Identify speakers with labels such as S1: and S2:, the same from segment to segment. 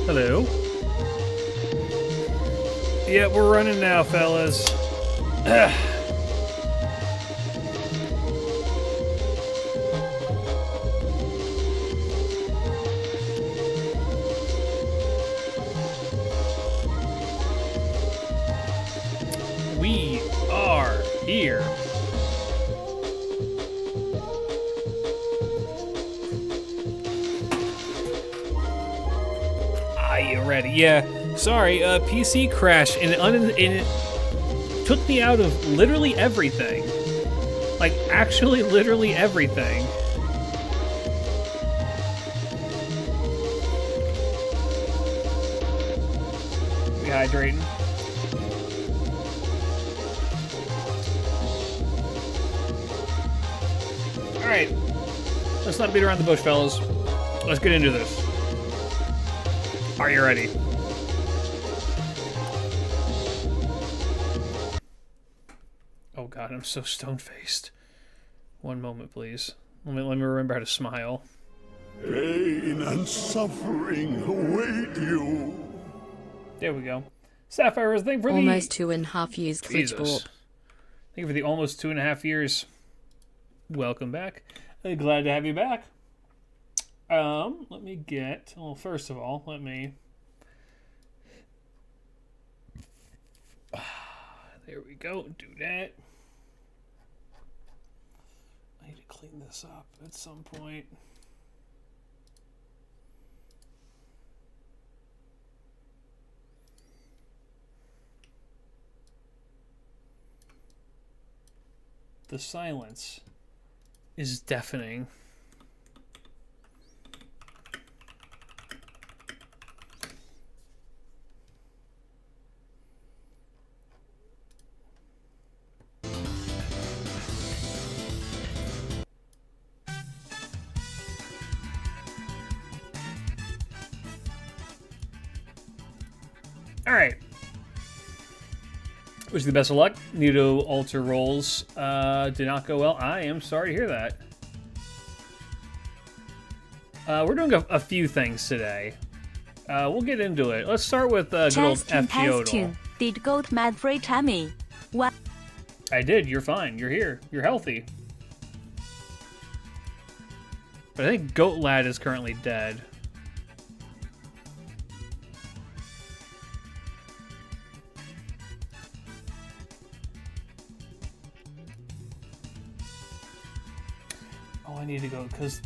S1: Hello. Yeah, we're running now, fellas. We are here. Are you ready? Yeah. Sorry, PC crashed, and it took me out of literally everything. Like, actually, literally everything. Rehydrating. Alright. Let's not beat around the bush, fellas. Let's get into this. Are you ready? Oh god, I'm so stone-faced. One moment, please. Let me remember how to smile.
S2: Pain and suffering await you.
S1: There we go. Sapphire, thank you for
S3: almost 2.5 years.
S1: Jesus. Thank you for the almost 2.5 years. Welcome back. Glad to have you back. Let me get... Well, first of all, let me... There we go. Do that. I need to clean this up at some point. The silence is deafening. Alright. Wish you the best of luck. Need to alter rolls. Did not go well. I am sorry to hear that. We're doing a few things today. We'll get into it. Let's start with good old FGO.
S4: Did Goat Mad free Tammy? What?
S1: I did. You're fine. You're here. You're healthy. But I think Goat Lad is currently dead. I need to go because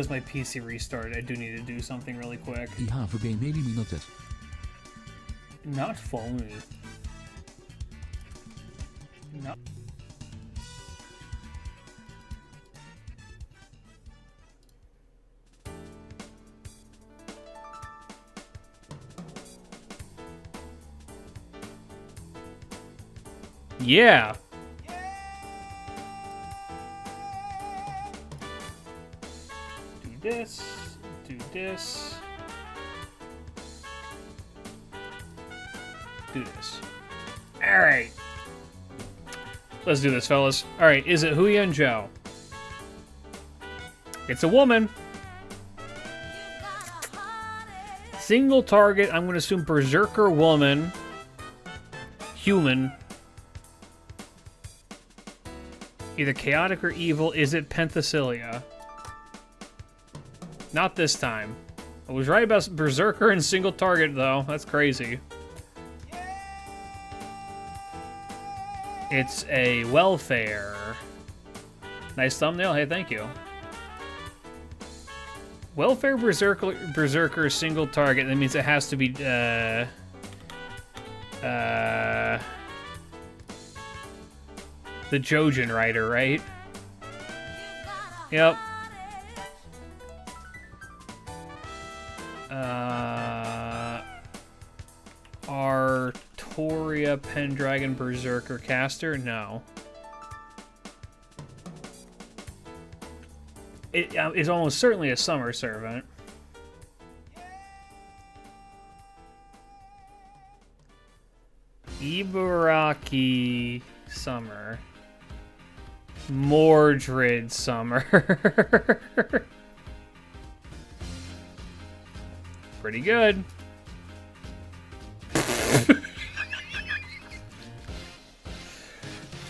S1: my PC restarted. I do need to do something really quick.
S5: Ja, vergeet 9 minuten.
S1: Not phony. No. Yeah. This, do this, do this. All right, let's do this, fellas. All right, is it Huyan Zhao? It's a woman. Single target. I'm going to assume Berserker woman, human. Either chaotic or evil. Is it Penthesilea? Not this time. I was right about Berserker and single target, though. That's crazy. It's a welfare. Nice thumbnail. Hey, thank you. Welfare Berserker single target. That means it has to be, the Jojen Rider, right? Yep. Artoria Pendragon Berserker Caster? No. It is almost certainly a Summer Servant. Ibaraki Summer. Mordred Summer. Pretty good.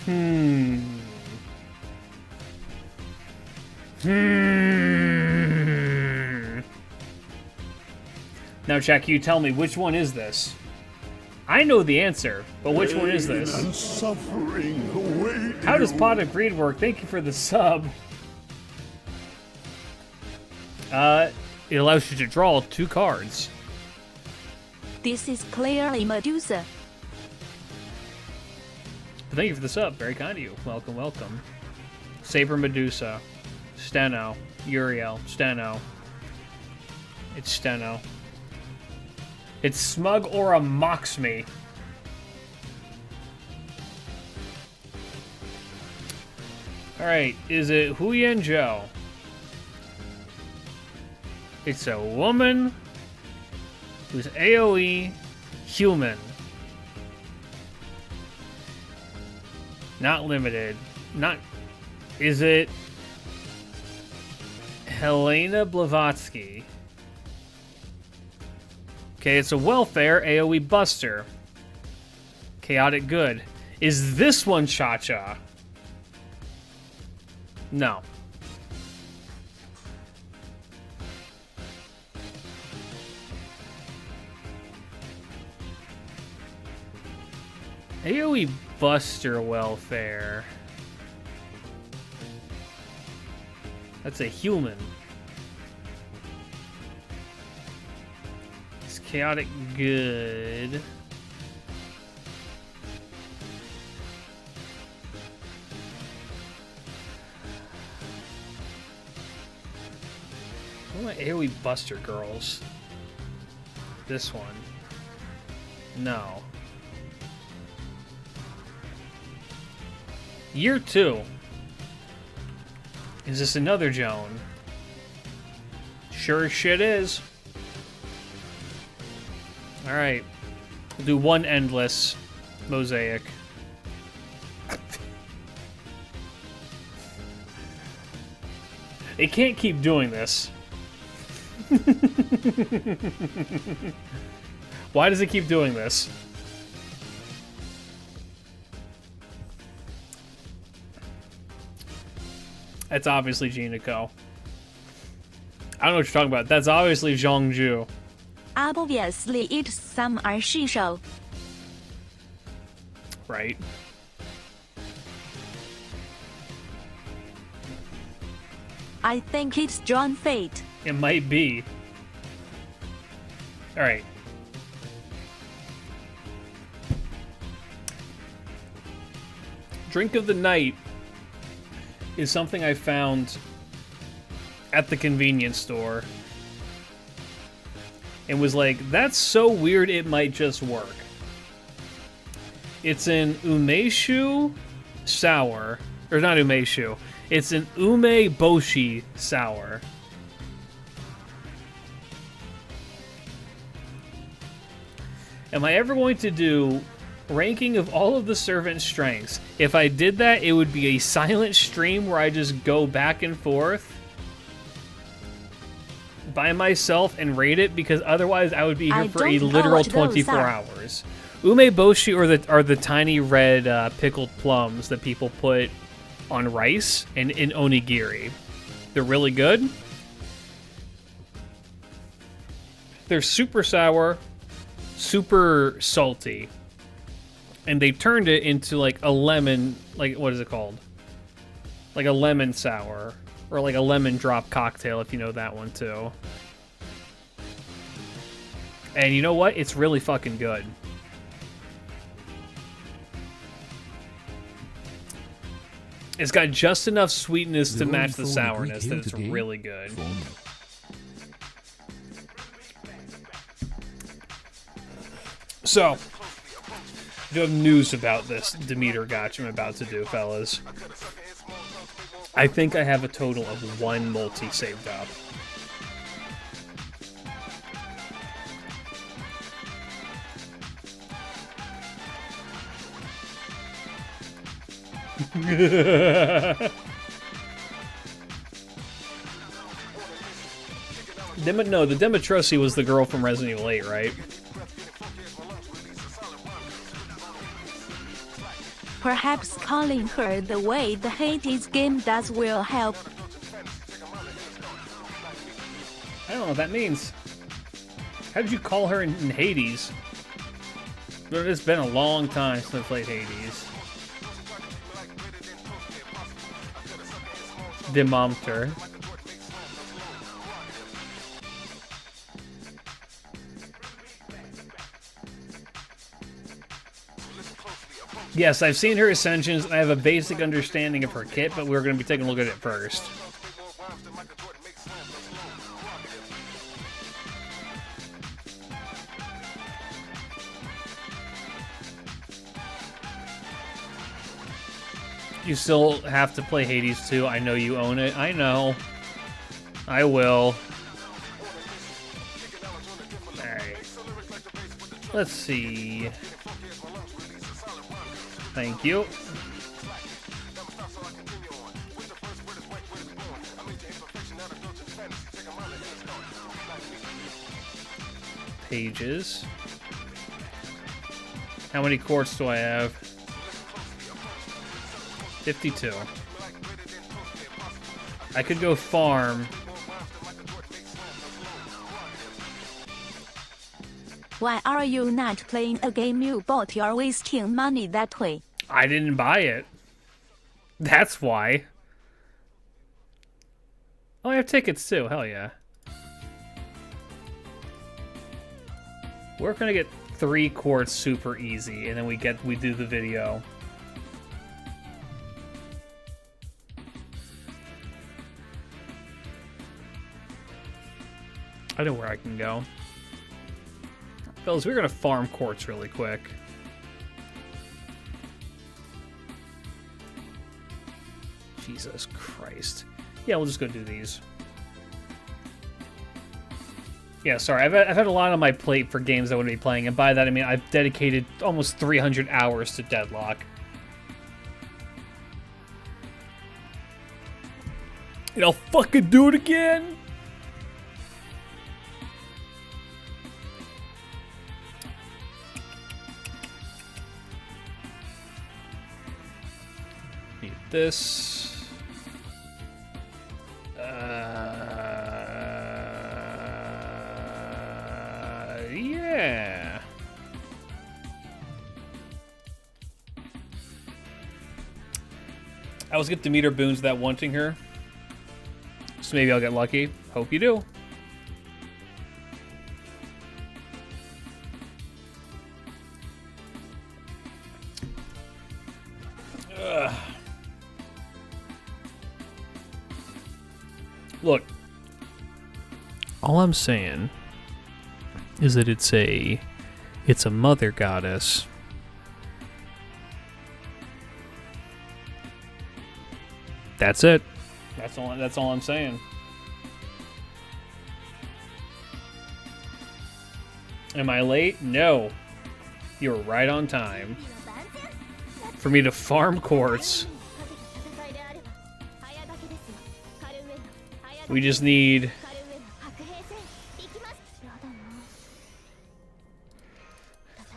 S1: Now, Jack, you tell me, which one is this? I know the answer, but which one is this?
S2: Pain and suffering await
S1: How does
S2: you.
S1: Pot of Greed work? Thank you for the sub. It allows you to draw 2 cards.
S4: This is clearly Medusa.
S1: But thank you for the sub. Very kind of you. Welcome, welcome. Saber Medusa. Steno. Uriel. Steno. It's Steno. It's Smug Aura mocks me. Alright, is it Huyen Zhou? It's a woman who's AoE human. Not limited. Not... Is it Helena Blavatsky? Okay, it's a welfare AoE buster. Chaotic good. Is this one Cha-Cha? No. AoE buster welfare. That's a human. It's chaotic good. What are my AoE buster girls? This one. No. Year 2. Is this another Joan? Sure as shit is. Alright. We'll do one endless mosaic. It can't keep doing this. Why does it keep doing this? That's obviously Jinako. I don't know what you're talking about. That's obviously Zhongju.
S4: Obviously, it's some Arshisho.
S1: Right.
S4: I think it's John Fate.
S1: It might be. Alright. Drink of the night is something I found at the convenience store and was like, that's so weird it might just work. It's an umeshu sour, or not umeshu, it's an umeboshi sour. Am I ever going to do ranking of all of the servant strengths? If I did that, it would be a silent stream where I just go back and forth by myself and rate it, because otherwise I would be here for a literal 24 hours. Umeboshi are the tiny red pickled plums that people put on rice and in onigiri. They're really good. They're super sour, super salty. And they turned it into like a lemon, like, what is it called? Like a lemon sour. Or like a lemon drop cocktail, if you know that one too. And you know what? It's really fucking good. It's got just enough sweetness to match the sourness that it's really good. So, I do have news about this Demeter Gacha I'm about to do, fellas. I think I have a total of 1 multi saved up. No, the Demetrosi was the girl from Resident Evil 8, right?
S4: Perhaps calling her the way the Hades game does will help.
S1: I don't know what that means. How did you call her in Hades? It's been a long time since I played Hades. Demeter. Yes, I've seen her Ascensions, and I have a basic understanding of her kit, but we're going to be taking a look at it first. You still have to play Hades 2. I know you own it. I know. I will. Alright. Let's see. Thank you. Pages. How many quartz do I have? 52. I could go farm.
S4: Why are you not playing a game you bought? You're wasting money that way.
S1: I didn't buy it. That's why. Oh, I have tickets too. Hell yeah. We're gonna get 3 quartz super easy, and then we do the video. I know where I can go. Fellas, we're gonna farm quartz really quick. Jesus Christ. Yeah, we'll just go do these. Yeah, sorry, I've had a lot on my plate for games I wouldn't be playing, and by that I mean I've dedicated almost 300 hours to Deadlock. And I'll fucking do it again! Need this. Yeah. I always get Demeter boons without wanting her. So maybe I'll get lucky. Hope you do. Ugh. Look, all I'm saying is that it's a mother goddess. That's it. That's all I'm saying. Am I late? No. You're right on time. For me to farm quartz. We just need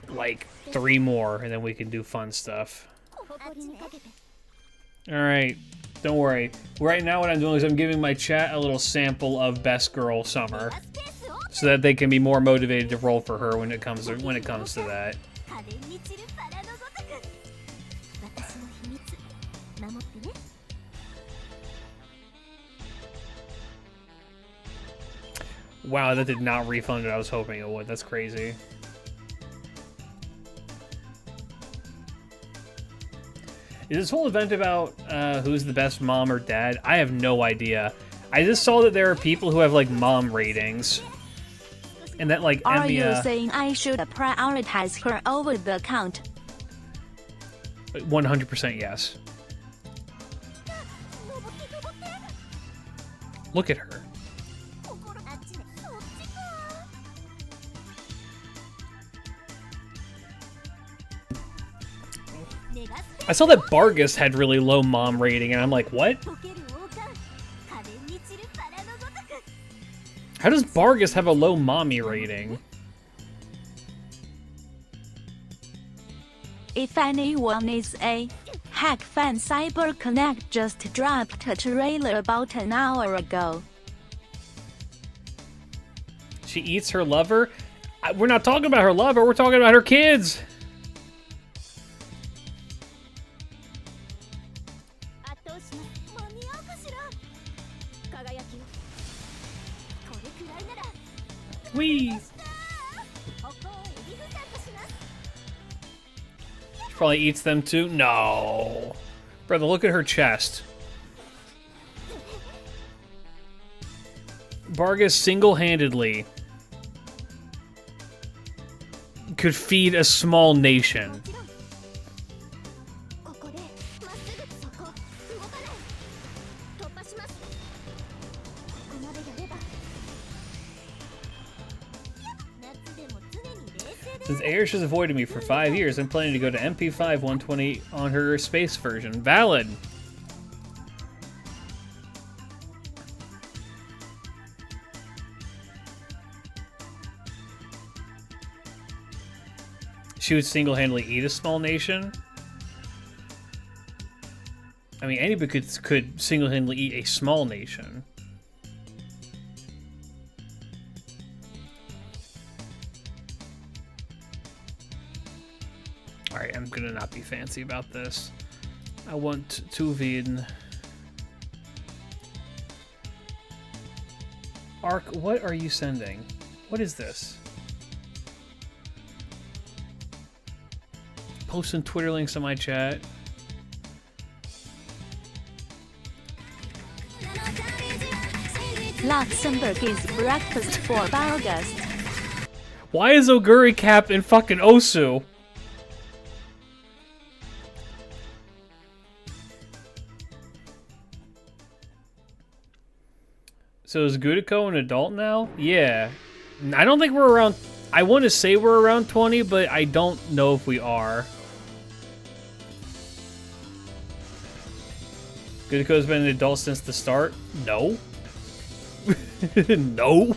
S1: like 3 more, and then we can do fun stuff. Alright, don't worry. Right now what I'm doing is I'm giving my chat a little sample of Best Girl Summer, so that they can be more motivated to roll for her when it comes to that. Wow, that did not refund what I was hoping it would. That's crazy. Is this whole event about who's the best mom or dad? I have no idea. I just saw that there are people who have like mom ratings. And that like
S4: Are you saying I should prioritize her over the account?
S1: 100% yes. Look at her. I saw that Bargus had really low mom rating, and I'm like, what? How does Bargus have a low mommy rating?
S4: if anyone is a hack fan, CyberConnect just dropped a trailer about an hour ago.
S1: She eats her lover? We're not talking about her lover, we're talking about her kids! Whee! She probably eats them too? No. Brother, look at her chest. Vargas single-handedly could feed a small nation. Since Ayers has avoided me for 5 years, I'm planning to go to MP5 120 on her space version. Valid. She would single-handedly eat a small nation? I mean, anybody could single-handedly eat a small nation. Alright, I'm gonna not be fancy about this. I want to win. Ark, what are you sending? What is this? Posting Twitter links in my chat.
S4: Luxembourg is breakfast for Vargas.
S1: Why is Oguri Cap in fucking Osu? So is Gudiko an adult now? Yeah. I don't think we're around... I want to say we're around 20, but I don't know if we are. Gudiko's been an adult since the start? No. No.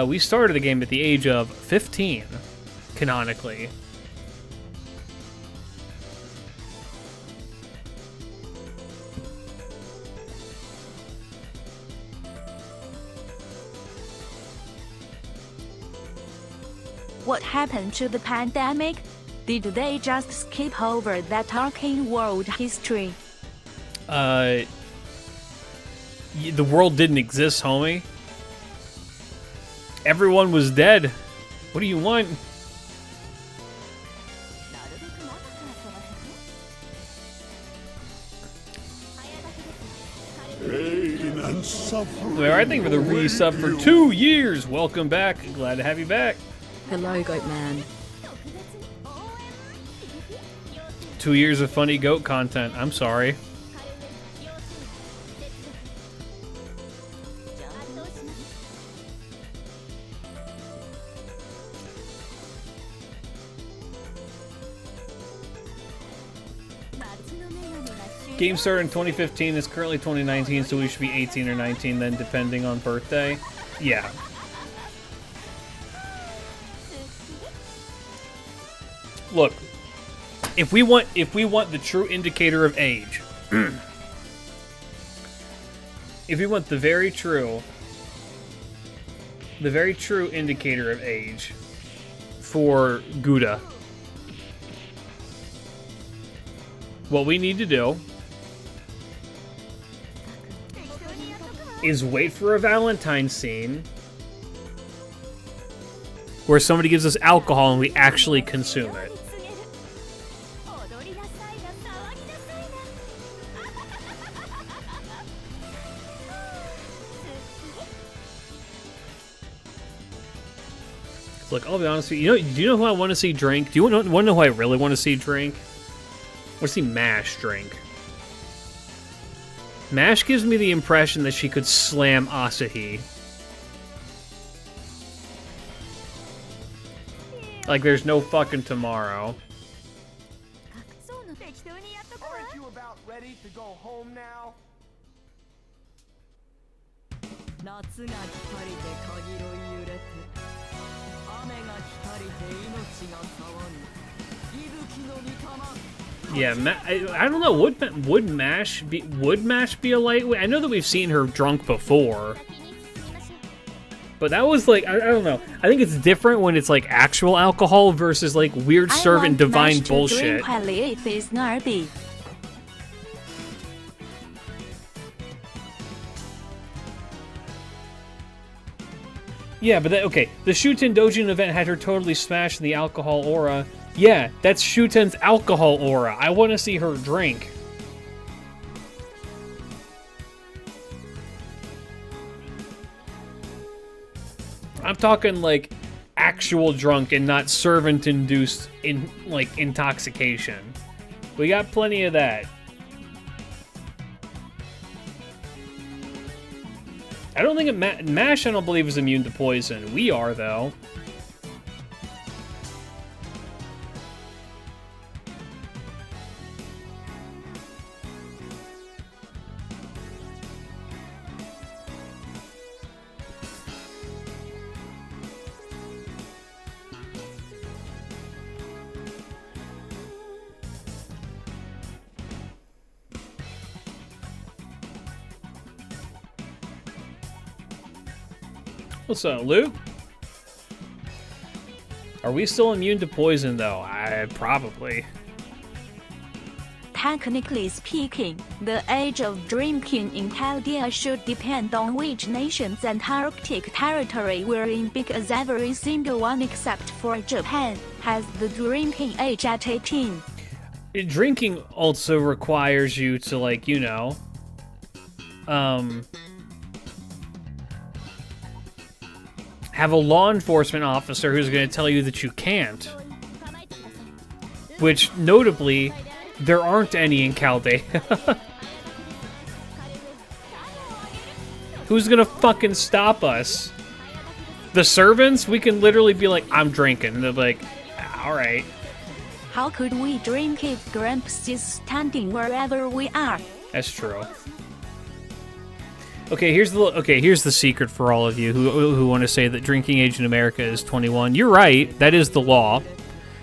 S1: We started the game at the age of 15, canonically.
S4: What happened to the pandemic? Did they just skip over that arcane world history?
S1: The world didn't exist, homie. Everyone was dead. What do you want?
S2: Pain and suffering.
S1: All right, thank you for the resub for 2 years. Welcome back. Glad to have you back.
S3: Hello, Goat Man.
S1: 2 years of funny goat content. I'm sorry. Game started in 2015. It's currently 2019, so we should be 18 or 19 then, depending on birthday. Yeah. Look, if we want the true indicator of age, if we want the very true indicator of age for Gouda, what we need to do is wait for a Valentine's scene where somebody gives us alcohol and we actually consume it. Look, I'll be honest with you. Do you know who I want to see drink? Do you want to know who I really want to see drink? I want to see Mash drink. Mash gives me the impression that she could slam Asahi. Like there's no fucking tomorrow.
S5: Aren't you about ready to go home now?
S1: Yeah, I don't know. Would Mash be a lightweight? I know that we've seen her drunk before, but that was like I don't know. I think it's different when it's like actual alcohol versus like weird servant divine bullshit. Yeah, but okay. The Shuten Dojin event had her totally smashed in the alcohol aura. Yeah, that's Shuten's alcohol aura. I want to see her drink. I'm talking like actual drunk and not servant-induced intoxication. We got plenty of that. I don't think Mash, I don't believe, is immune to poison. We are, though. What's up, Luke? Are we still immune to poison, though? Probably.
S4: Technically speaking, the age of drinking in Chaldea should depend on which nation's Antarctic territory we're in, because every single one except for Japan has the drinking age at 18.
S1: Drinking also requires you to, like, you know, have a law enforcement officer who's going to tell you that you can't. Which, notably, there aren't any in Chaldea. Who's going to fucking stop us? The servants? We can literally be like, I'm drinking. And they're like, alright.
S4: How could we drink if Gramps is standing wherever we are?
S1: That's true. Okay, here's the secret for all of you who want to say that drinking age in America is 21. You're right. That is the law.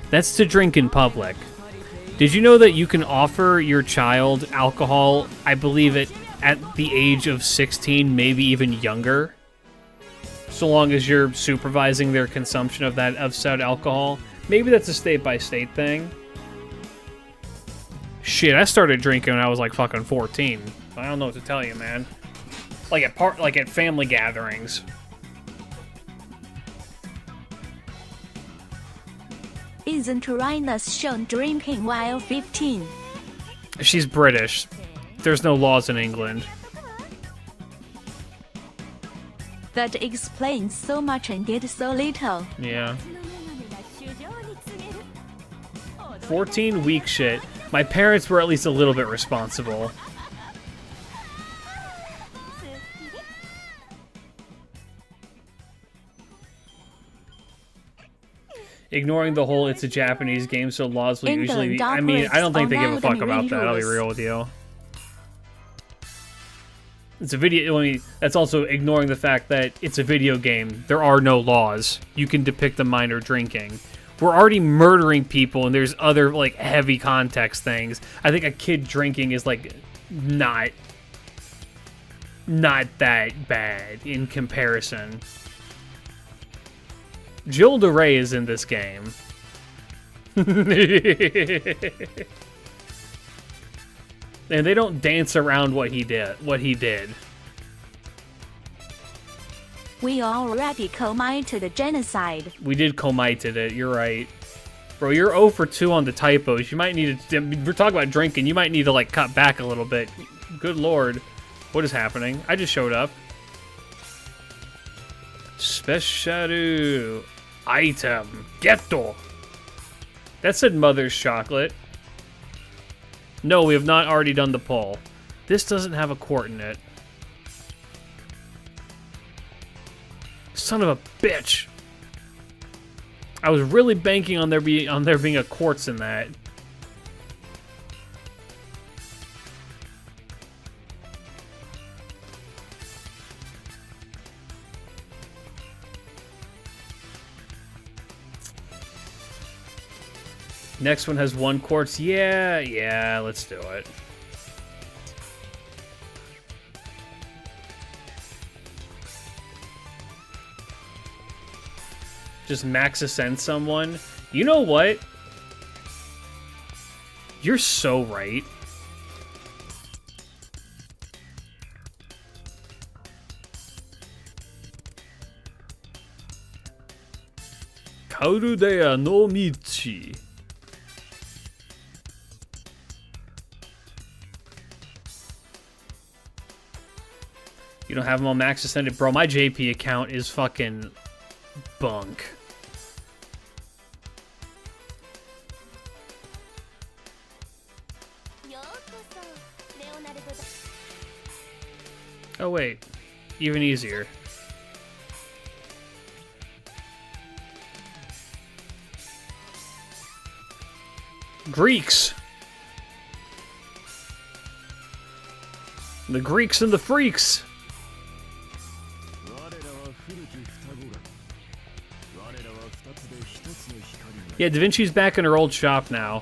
S1: That's to drink in public. Did you know that you can offer your child alcohol, I believe at the age of 16, maybe even younger? So long as you're supervising their consumption of said alcohol. Maybe that's a state-by-state thing. Shit, I started drinking when I was like fucking 14. I don't know what to tell you, man. Like at family gatherings.
S4: Isn't Rhina's shown drinking while 15?
S1: She's British. There's no laws in England.
S4: That explains so much and did so little.
S1: Yeah. 14 weak shit. My parents were at least a little bit responsible. Ignoring the whole it's a Japanese game, so laws will usually be... I mean, I don't think they give a fuck about that, I'll be real with you. It's a video... I mean, that's also ignoring the fact that it's a video game. There are no laws. You can depict a minor drinking. We're already murdering people, and there's other, like, heavy context things. I think a kid drinking is, like, not that bad in comparison. Jill DeRay is in this game. And they don't dance around what he did.
S4: We already committed genocide.
S1: We did committed it, you're right. Bro, you're 0 for 2 on the typos. You might need to... We're talking about drinking. You might need to, like, cut back a little bit. Good lord. What is happening? I just showed up. Special item. Ghetto. That said mother's chocolate. No, we have not already done the poll. This doesn't have a quart in it. Son of a bitch. I was really banking on there being a quartz in that. Next one has 1 quartz. Yeah, let's do it. Just max ascend someone. You know what? You're so right. Kaurudea no Michi. You don't have them all max ascended. Bro, my JP account is fucking bunk. Oh wait, even easier. Greeks! The Greeks and the freaks! Yeah, Da Vinci's back in her old shop now.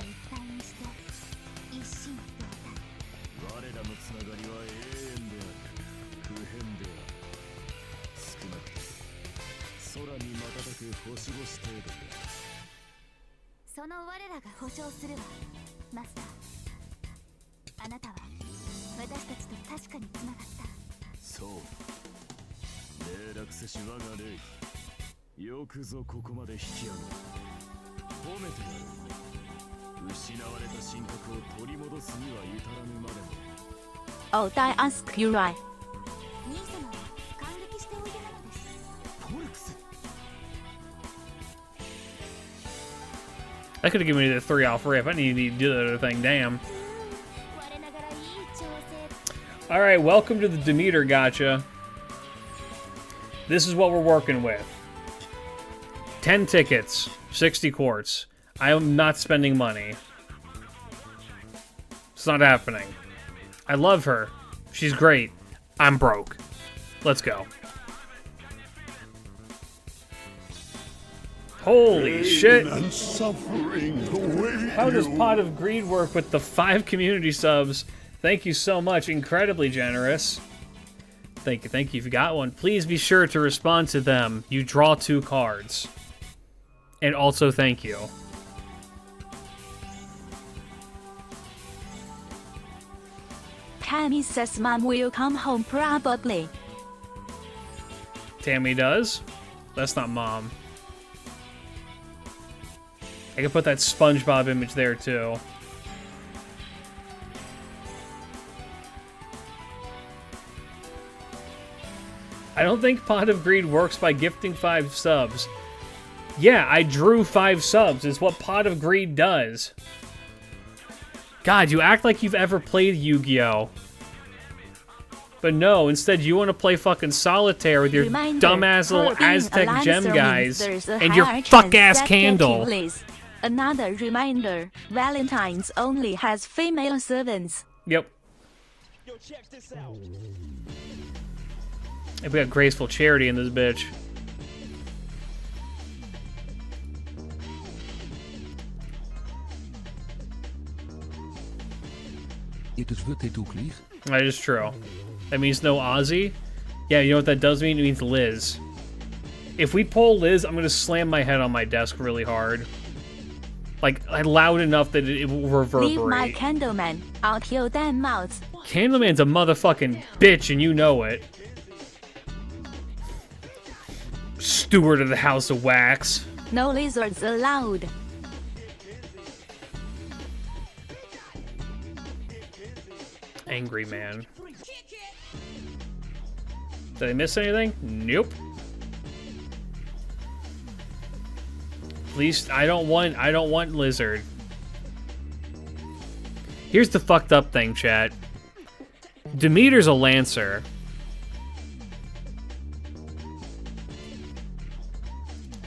S4: Oh, I ask you right.
S1: I could have given you the 3 off rip. I need to do the other thing, damn. Alright, welcome to the Demeter Gacha. This is what we're working with. 10 tickets, 60 quartz. I am not spending money. It's not happening. I love her. She's great. I'm broke. Let's go. Holy shit.
S2: And suffering await
S1: How does
S2: you.
S1: Pot of Greed work with the 5 community subs? Thank you so much. Incredibly generous. Thank you. Thank you. If you got one, please be sure to respond to them. You draw 2 cards. And also thank you.
S4: Tammy says mom will come home probably.
S1: Tammy does. That's not mom. I can put that SpongeBob image there too. I don't think Pot of Greed works by gifting 5 subs. Yeah, I drew 5 subs. Is what Pot of Greed does. God, you act like you've ever played Yu-Gi-Oh! But no, instead you want to play fucking solitaire with your
S4: Reminder,
S1: dumbass little
S4: her being
S1: Aztec
S4: a
S1: gem
S4: Lancer
S1: guys
S4: means there's a
S1: and your
S4: higher
S1: fuck
S4: chance
S1: ass
S4: that
S1: candle.
S4: getting Liz. Another reminder, Valentine's only has female servants.
S1: Yep.
S5: Yo, check this out.
S1: And we got graceful charity in this bitch. That is true. That means no Ozzy. Yeah, you know what that does mean? It means Liz. If we pull Liz, I'm gonna slam my head on my desk really hard. Like, loud enough that it will reverberate.
S4: Leave my candleman out your damn mouth.
S1: Candleman's a motherfucking bitch, and you know it. Steward of the House of Wax.
S4: No lizards allowed.
S1: Angry man. Did I miss anything? Nope. At least I don't want lizard. Here's the fucked up thing, chat. Demeter's a Lancer.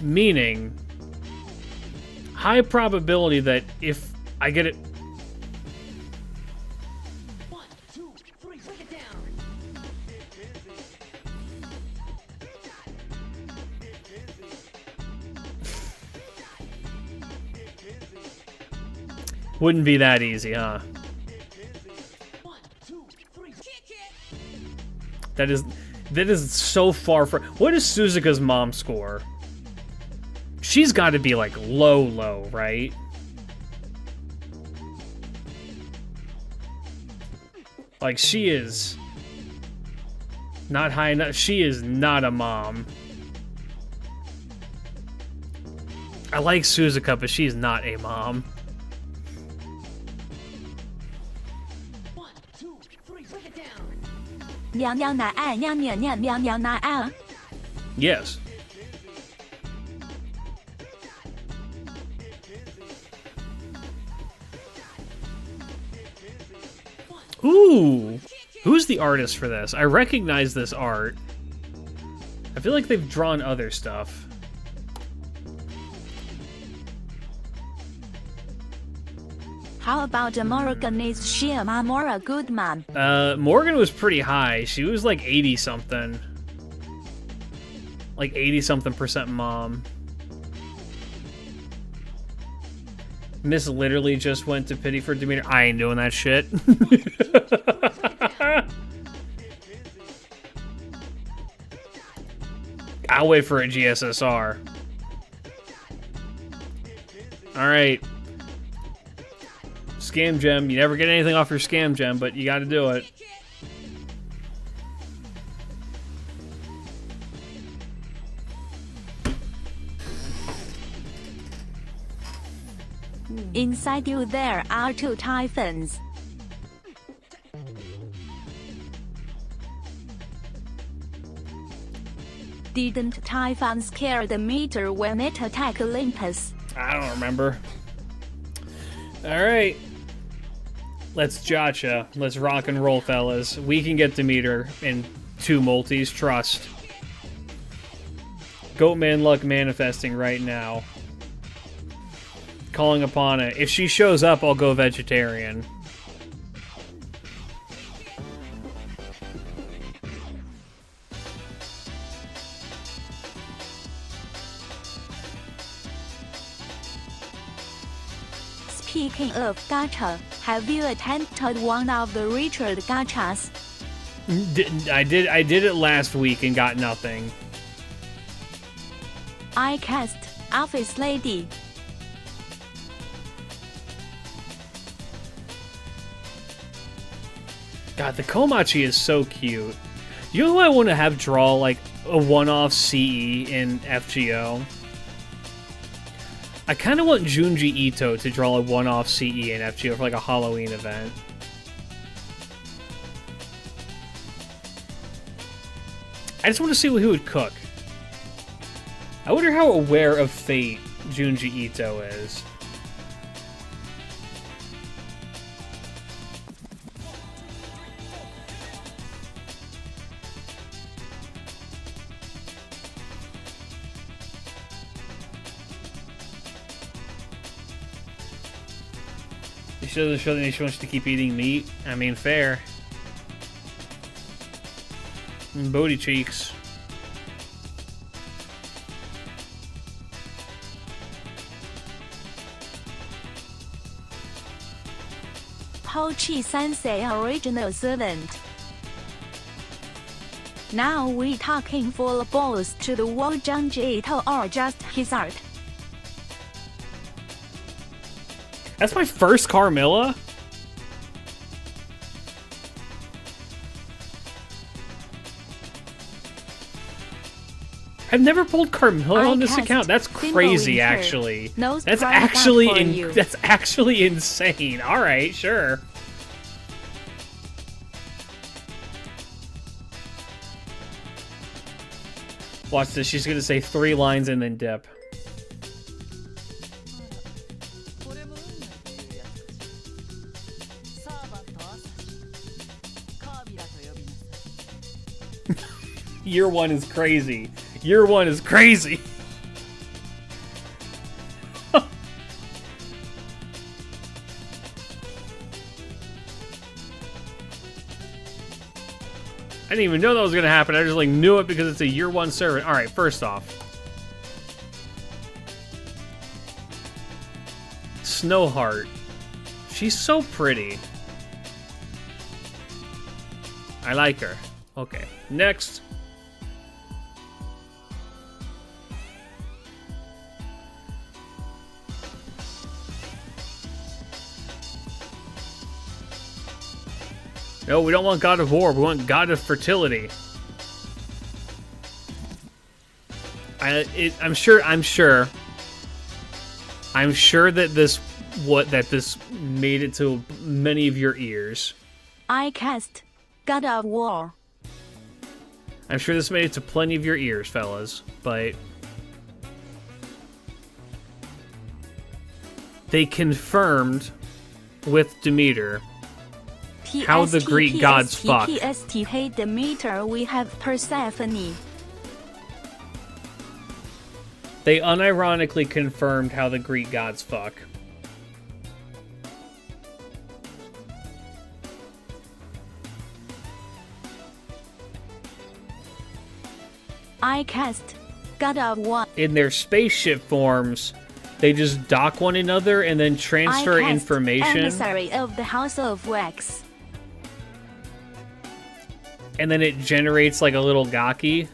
S1: Meaning, high probability that if I get it... Wouldn't be that easy, huh? That is so far from... What is Suzuka's mom score? She's got to be, like, low, right? Like, she is not high enough. She is not a mom. I like Suzuka, but she's not a mom.
S6: 1, 2, 3, break it down.
S4: 娘娘奶爱娘娘娘娘娘奶爱。
S1: Yes. Ooh! Who's the artist for this? I recognize this art. I feel like they've drawn other stuff.
S4: How about Morgan? Is she a mom or a good mom?
S1: Morgan was pretty high. She was like 80-something. Like 80-something% mom. Miss literally just went to pity for Demeter. I ain't doing that shit. I'll wait for a GSSR. Alright. Scam gem. You never get anything off your scam gem, but you gotta do it.
S4: Inside you there are 2 typhons. Didn't Typhon scare Demeter when it attacked Olympus?
S1: I don't remember. Alright. Let's Gacha. Let's rock and roll, fellas. We can get Demeter in 2 multis, trust. Goatman luck manifesting right now. Calling upon it. If she shows up, I'll go vegetarian.
S4: Speaking of gacha, have you attempted one of the Richard gachas?
S1: I did it last week and got nothing.
S4: I cast Office Lady.
S1: God, the Komachi is so cute. You know who I want to have draw like a one-off CE in FGO? I kind of want Junji Ito to draw a one-off CE in FGO for like a Halloween event. I just want to see who would cook. I wonder how aware of fate Junji Ito is. She doesn't show that she wants to keep eating meat. I mean, fair. Booty cheeks.
S4: Hochi Sensei original servant. Now we talking full balls to the wall Junji Ito or just his art.
S1: That's my first Carmilla? I've never pulled Carmilla on this account. That's crazy, actually. That's actually insane. All right, sure. Watch this. She's gonna say 3 lines and then dip. Year 1 is crazy. Year 1 is crazy. I didn't even know that was gonna happen. I just like knew it because it's a year 1 servant. All right, first off, Snowheart. She's so pretty. I like her. Okay, next. No, we don't want God of War. We want God of Fertility. I'm sure that this made it to many of your ears.
S4: I cast God of War.
S1: I'm sure this made it to plenty of your ears, fellas, but they confirmed with Demeter how the Greek gods fuck.
S4: PST, hey Demeter, we have Persephone.
S1: They unironically confirmed how the Greek gods fuck.
S4: I cast God of War.
S1: In their spaceship forms, they just dock one another and then transfer
S4: I cast
S1: information.
S4: Emissary of the House of Wax.
S1: And then it generates like a little gaki.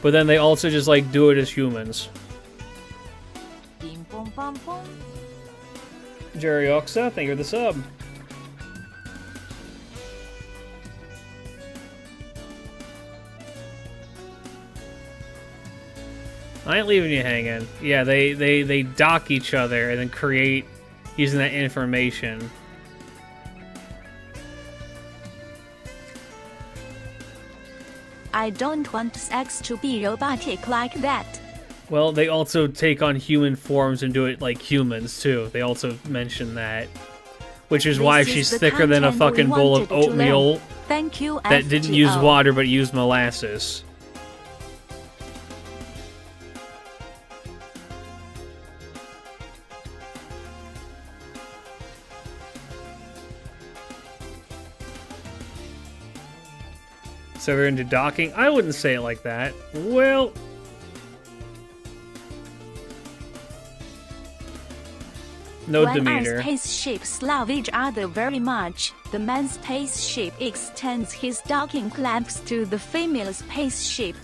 S1: But then they also just like do it as humans.
S4: Bing, bong, bong, bong.
S1: Jerry Oxa, thank you for the sub. I ain't leaving you hanging. Yeah, they dock each other and then create using that information.
S4: I don't want sex to be robotic like that.
S1: Well, they also take on human forms and do it like humans, too. They also mention that. Which is why
S4: This is
S1: she's
S4: the
S1: thicker than a
S4: content we
S1: fucking bowl of
S4: wanted to learn.
S1: oatmeal
S4: Thank you,
S1: that didn't use
S4: FGO.
S1: water but used molasses. So we're into docking? I wouldn't say it like that. Well... No
S4: When
S1: Demeter.
S4: our spaceships love each other very much, the man's spaceship extends his docking clamps to the female spaceship.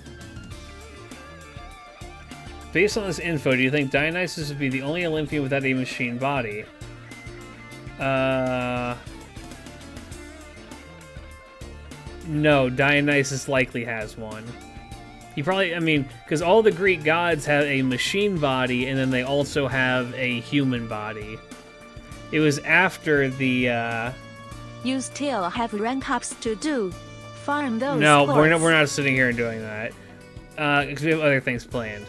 S1: Based on this info, do you think Dionysus would be the only Olympian without a machine body? No, Dionysus likely has one. He probably, I mean, because all the Greek gods have a machine body, and then they also have a human body. It was after the,
S4: You still have rank ups to do. Farm those
S1: No,
S4: sports.
S1: we're not sitting here and doing that. Because we have other things planned.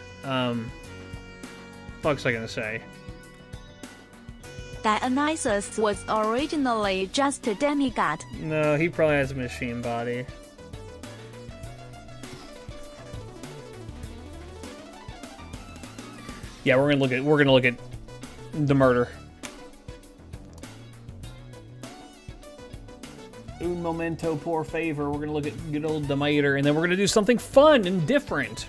S1: Fuck's I gonna say?
S4: Dionysus was originally just a demigod.
S1: No, he probably has a machine body. Yeah, we're gonna look at the murder. Un momento por favor. We're gonna look at good old Demeter, and then we're gonna do something fun and different.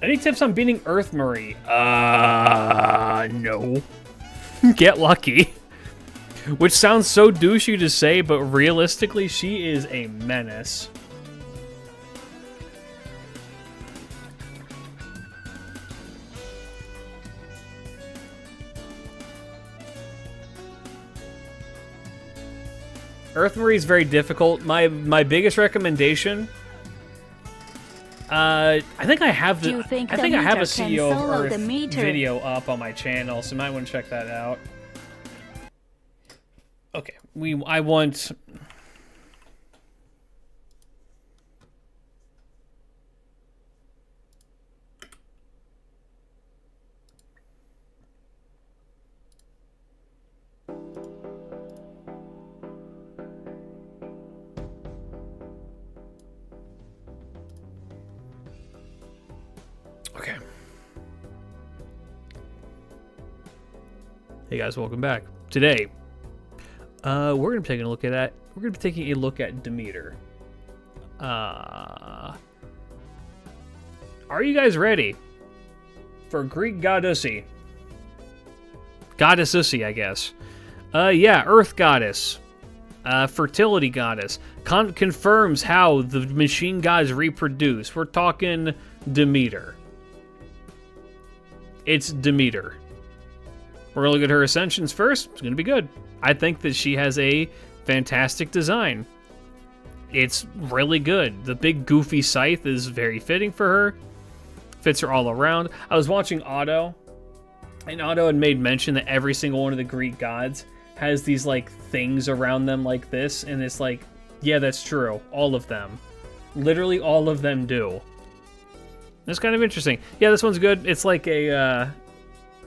S1: Any tips on beating Earth Marie? No. Get lucky. Which sounds so douchey to say, but realistically, she is a menace. Earth Marie is very difficult. My biggest recommendation. I think I have
S4: Do you think
S1: I think I have a
S4: Demeter can
S1: CEO of
S4: solo
S1: Earth
S4: Demeter?
S1: video up on my channel, so you might want to check that out. Okay, I want. Okay. Hey guys, welcome back. Today, we're gonna be taking a look at Demeter. Are you guys ready for Greek goddessy? Goddessy, I guess. Yeah, Earth goddess. Fertility goddess. Confirms how the machine gods reproduce. We're talking Demeter. It's Demeter. We're going to look at her ascensions first. It's going to be good. I think that she has a fantastic design. It's really good. The big goofy scythe is very fitting for her. Fits her all around. I was watching Otto, and Otto had made mention that every single one of the Greek gods has these, like, things around them like this, and it's like, yeah, that's true. All of them. Literally all of them do. That's kind of interesting. Yeah, this one's good. It's like a,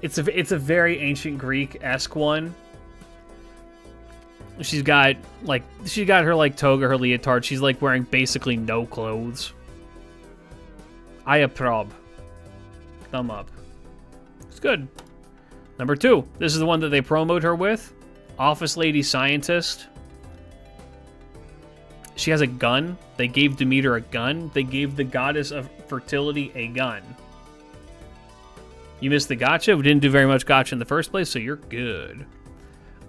S1: it's a very ancient Greek-esque one. She's got her, like, toga, her leotard. She's, like, wearing basically no clothes. I approve. Thumb up. It's good. Number 2. This is the one that they promote her with. Office Lady Scientist. She has a gun. They gave Demeter a gun. They gave the goddess of fertility a gun. You missed the gacha. We didn't do very much gacha in the first place, so you're good.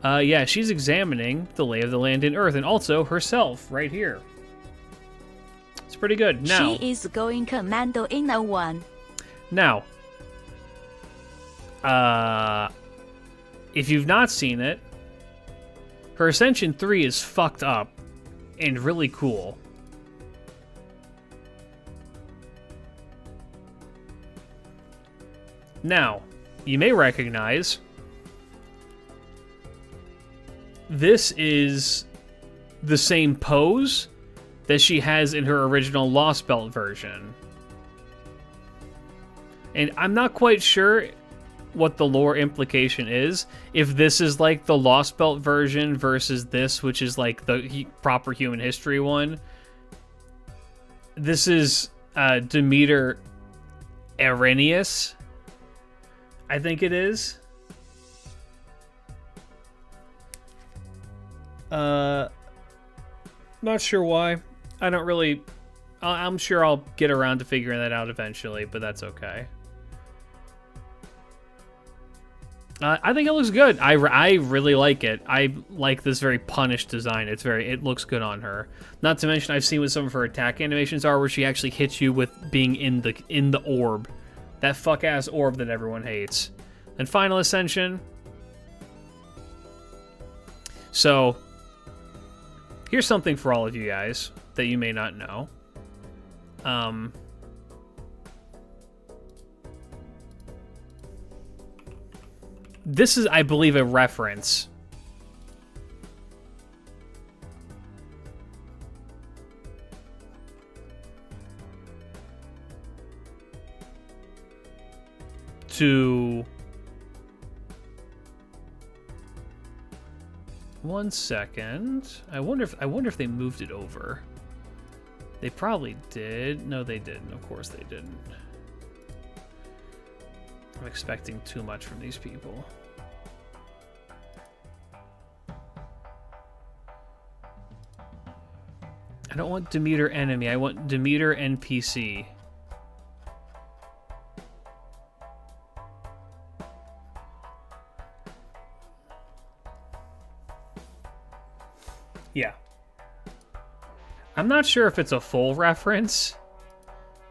S1: Yeah, she's examining the lay of the land in Earth, and also herself, right here. It's pretty good. Now,
S4: she is going commando in a one.
S1: Now, if you've not seen it, her Ascension 3 is fucked up and really cool. Now, you may recognize this is the same pose that she has in her original Lost Belt version. And I'm not quite sure what the lore implication is. If this is like the Lost Belt version versus this, which is like the proper human history one. This is Demeter Arrhenius, I think it is. Not sure why. I don't really... I'm sure I'll get around to figuring that out eventually, but that's okay. I think it looks good. I really like it. I like this very punished design. It looks good on her. Not to mention, I've seen what some of her attack animations are, where she actually hits you with being in the orb, that fuck ass orb that everyone hates. And final ascension. So, here's something for all of you guys that you may not know. This is, I believe, a reference to... One second. I wonder if they moved it over. They probably did. No, they didn't. Of course they didn't. I'm expecting too much from these people. I don't want Demeter enemy. I want Demeter NPC. Yeah. I'm not sure if it's a full reference,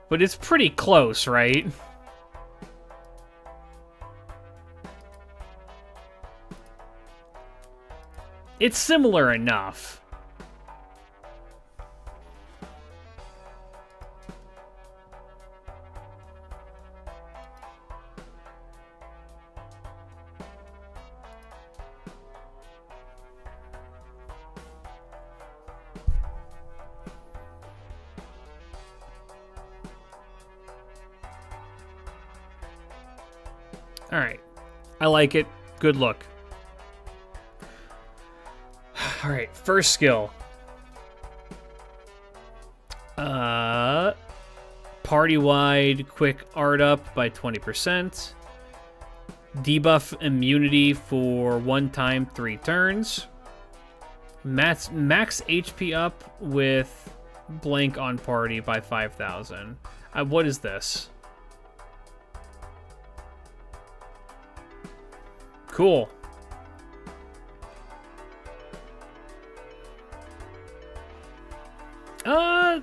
S1: but it's pretty close, right? It's similar enough. All right. I like it. Good look. All right, first skill. Party-wide quick art up by 20%. Debuff immunity for 1 time 3 turns. Max HP up with blank on party by 5,000. What is this? Cool.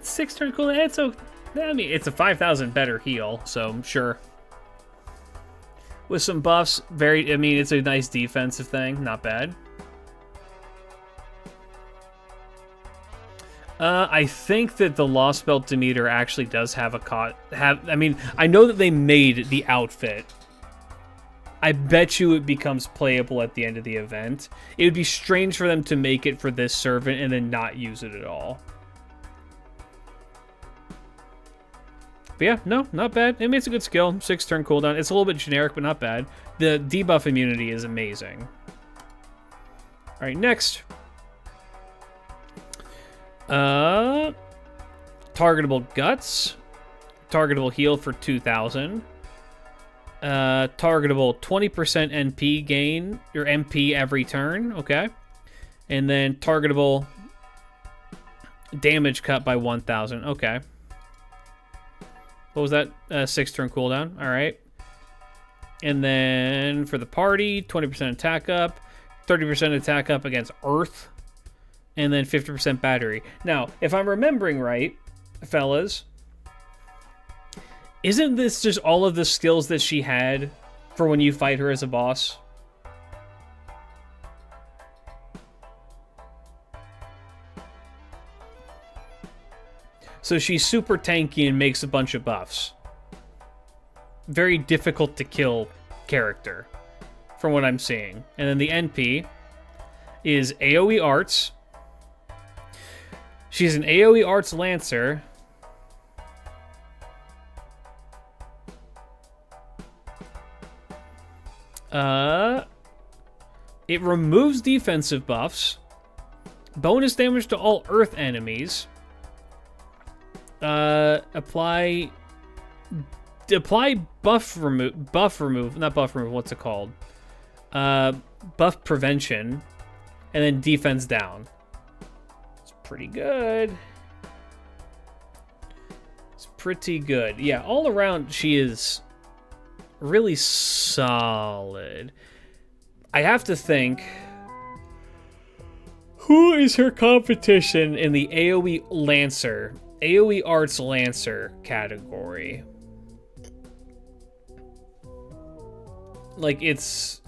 S1: Six turn cooldown. It's I mean, it's a 5,000 better heal, so sure. With some buffs, I mean, it's a nice defensive thing. Not bad. I think that the Lost Belt Demeter actually does have I mean, I know that they made the outfit. I bet you it becomes playable at the end of the event. It would be strange for them to make it for this servant and then not use it at all. But yeah, no, not bad. I mean, it's a good skill. 6 turn cooldown. It's a little bit generic, but not bad. The debuff immunity is amazing. Alright, next. Targetable Guts. Targetable Heal for 2,000. Targetable 20% NP gain, your MP every turn, okay. And then targetable damage cut by 1,000, okay. What was that? 6 turn cooldown, alright. And then for the party, 20% attack up, 30% attack up against Earth, and then 50% battery. Now, if I'm remembering right, fellas, isn't this just all of the skills that she had for when you fight her as a boss? So she's super tanky and makes a bunch of buffs. Very difficult to kill character, from what I'm seeing. And then the NP is AoE Arts. She's an AoE Arts Lancer. It removes defensive buffs. Bonus damage to all Earth enemies. Apply buff remove, not buff remove, what's it called? Buff prevention, and then defense down. It's pretty good. It's pretty good. Yeah, all around she is really solid. I have to think, who is her competition in the AoE Lancer? AoE Arts Lancer category. Like, it's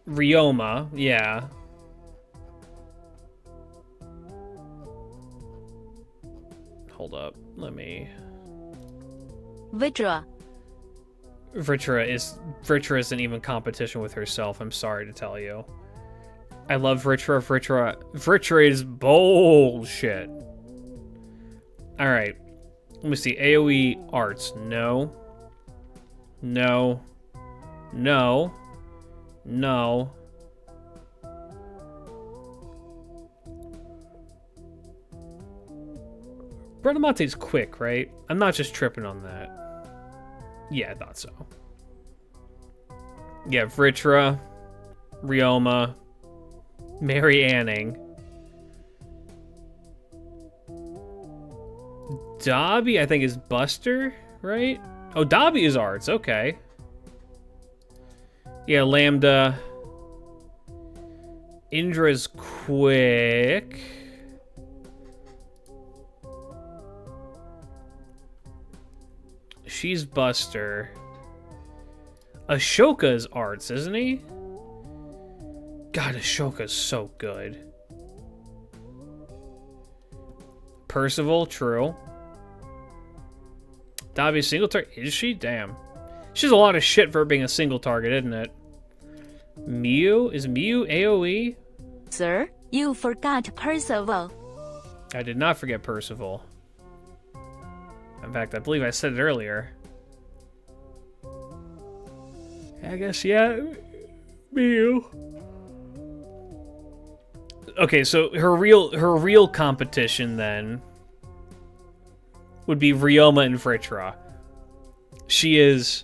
S1: Ryoma, yeah. Hold up, let me...
S4: Vitra.
S1: Vritra isn't even competition with herself, I'm sorry to tell you. I love Vritra. Vritra is bullshit. Alright. Let me see. AoE Arts. No. No. No. No. Bradamante's quick, right? I'm not just tripping on that. Yeah, I thought so. Yeah, Vritra, Ryoma, Mary Anning. Dobby, I think, is Buster, right? Oh, Dobby is Arts, okay. Yeah, Lambda. Indra's quick. She's Buster. Ashoka's Arts, isn't he? God, Ashoka's so good. Percival, true. Dobby's single target. Is she? Damn. She's a lot of shit for being a single target, isn't it? Mew? Is Mew AoE?
S4: Sir, you forgot Percival.
S1: I did not forget Percival. In fact, I believe I said it earlier. I guess, yeah. Mew. Okay, so her real competition then would be Ryoma and Vritra. She is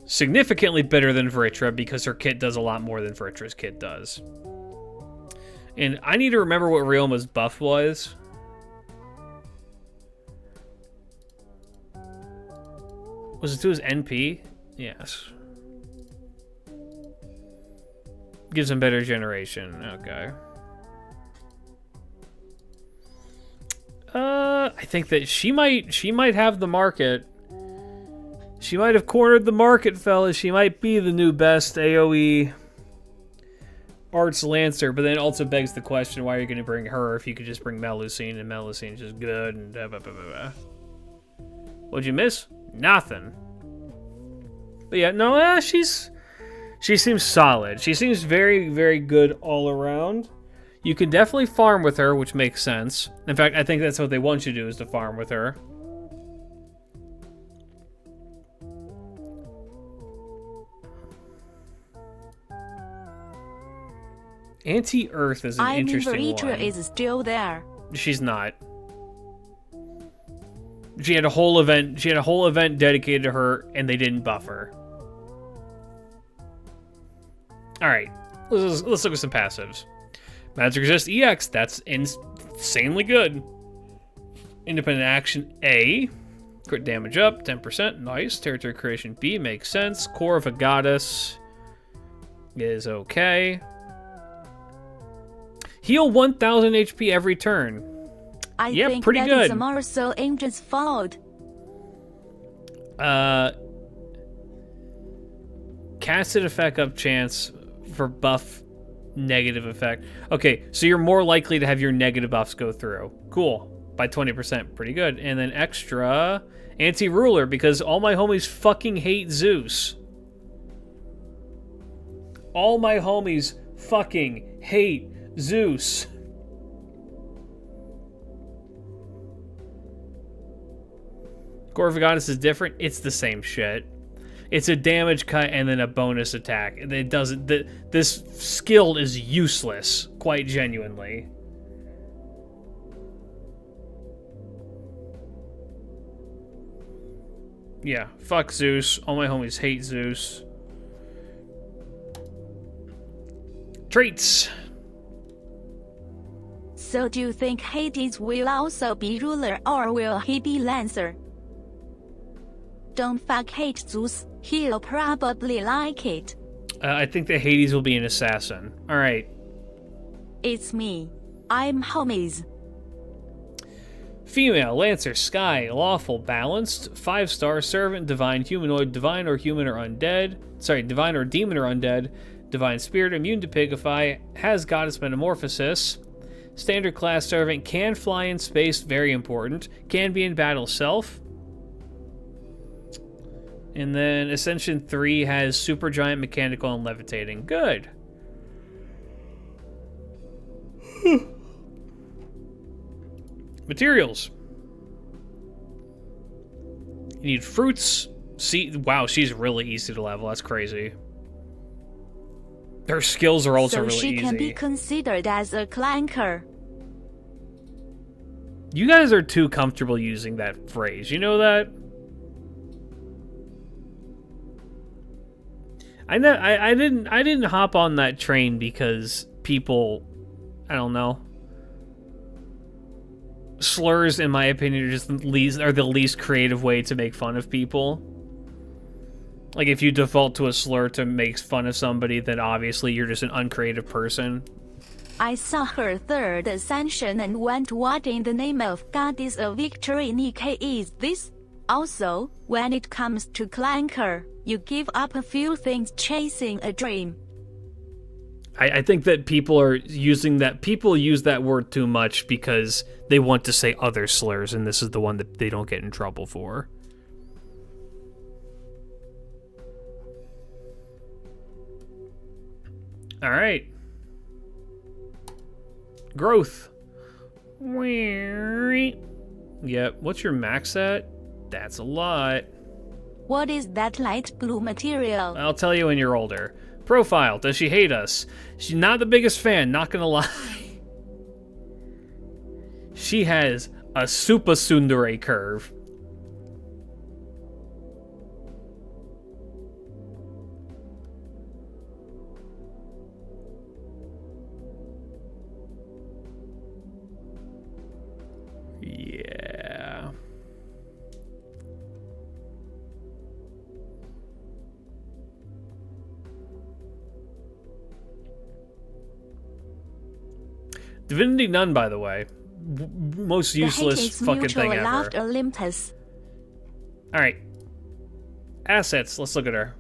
S1: significantly better than Vritra because her kit does a lot more than Vritra's kit does. And I need to remember what Ryoma's buff was. Was it to his NP? Yes. Gives him better generation. Okay. I think that she might have the market. She might have cornered the market, fellas. She might be the new best AoE Arts Lancer, but then it also begs the question, why are you going to bring her if you could just bring Melusine, and Melusine's just good, and blah, blah, blah, blah. What'd you miss? Nothing. But yeah, no, she seems solid. She seems very, very good all around. You can definitely farm with her, which makes sense. In fact, I think that's what they want you to do, is to farm with her. Anti-Earth is an interesting one.
S4: Is still there.
S1: She's not. She had a whole event. She had a whole event dedicated to her, and they didn't buff her. All right, let's look at some passives. Magic Resist EX. That's insanely good. Independent Action A. Crit damage up 10%. Nice. Territory Creation B makes sense. Core of a Goddess is okay. Heal 1,000 HP every turn.
S4: I
S1: yeah,
S4: think
S1: pretty
S4: that
S1: good.
S4: is Marcel Engine's fault.
S1: Casted effect up chance for buff negative effect. Okay, so you're more likely to have your negative buffs go through. Cool. By 20%. Pretty good. And then extra anti-ruler, because all my homies fucking hate Zeus. All my homies fucking hate Zeus. Core of a Goddess is different. It's the same shit. It's a damage cut and then a bonus attack. It doesn't. This skill is useless, quite genuinely. Yeah, fuck Zeus. All my homies hate Zeus. Traits.
S4: So do you think Hades will also be ruler, or will he be Lancer? Don't fuck hate Zeus. He'll probably like it.
S1: I think that Hades will be an assassin. All right.
S4: It's me. I'm homies.
S1: Female, Lancer, Sky, Lawful, Balanced, 5-star, Servant, Divine, Humanoid, Divine or Human or Undead. Sorry, Divine or Demon or Undead. Divine Spirit, Immune to Pigify, has Goddess Metamorphosis. Standard class Servant, can fly in space, very important. Can be in battle self. And then Ascension 3 has Supergiant, Mechanical, and Levitating. Good. Materials. You need fruits. Wow, she's really easy to level. That's crazy. Her skills are also really easy.
S4: So she can be considered as a clanker.
S1: You guys are too comfortable using that phrase. You know that? I didn't hop on that train because people, I don't know. Slurs, in my opinion, are the least creative way to make fun of people. Like, if you default to a slur to make fun of somebody, then obviously you're just an uncreative person.
S4: I saw her third ascension and went, what in the name of God is a victory Nikkei is this? Also, when it comes to clanker, you give up a few things chasing a dream.
S1: I think that people use that word too much because they want to say other slurs, and this is the one that they don't get in trouble for. All right. Growth. Yep. What's your max at? That's a lot.
S4: What is that light blue material?
S1: I'll tell you when you're older. Profile. Does she hate us? She's not the biggest fan, not gonna lie. She has a super tsundere curve. Yeah. Divinity Nun, by the way. Most useless fucking thing ever.
S4: Loved Olympus.
S1: Alright. Assets. Let's look at her.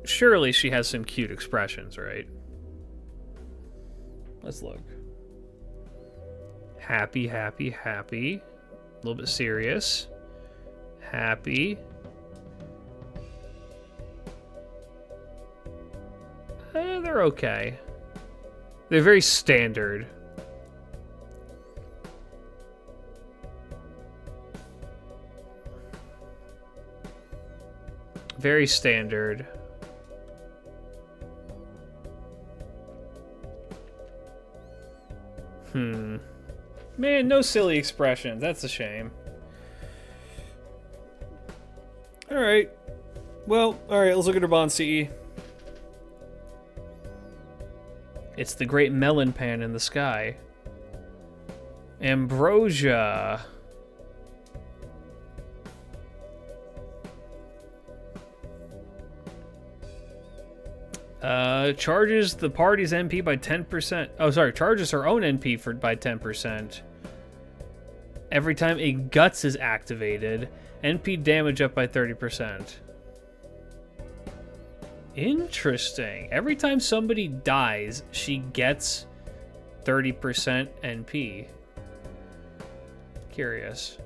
S1: Surely she has some cute expressions, right? Let's look. Happy, happy, happy. A little bit serious. Happy. They're okay. They're very standard. Very standard. Man, no silly expressions. That's a shame. Alright. Well, alright, let's look at her Bond CE. It's the great melon pan in the sky. Ambrosia. Charges the party's NP by 10%. Oh, sorry. Charges her own NP by 10%. Every time a Guts is activated. NP damage up by 30%. Interesting. Every time somebody dies, she gets 30% NP. Curious.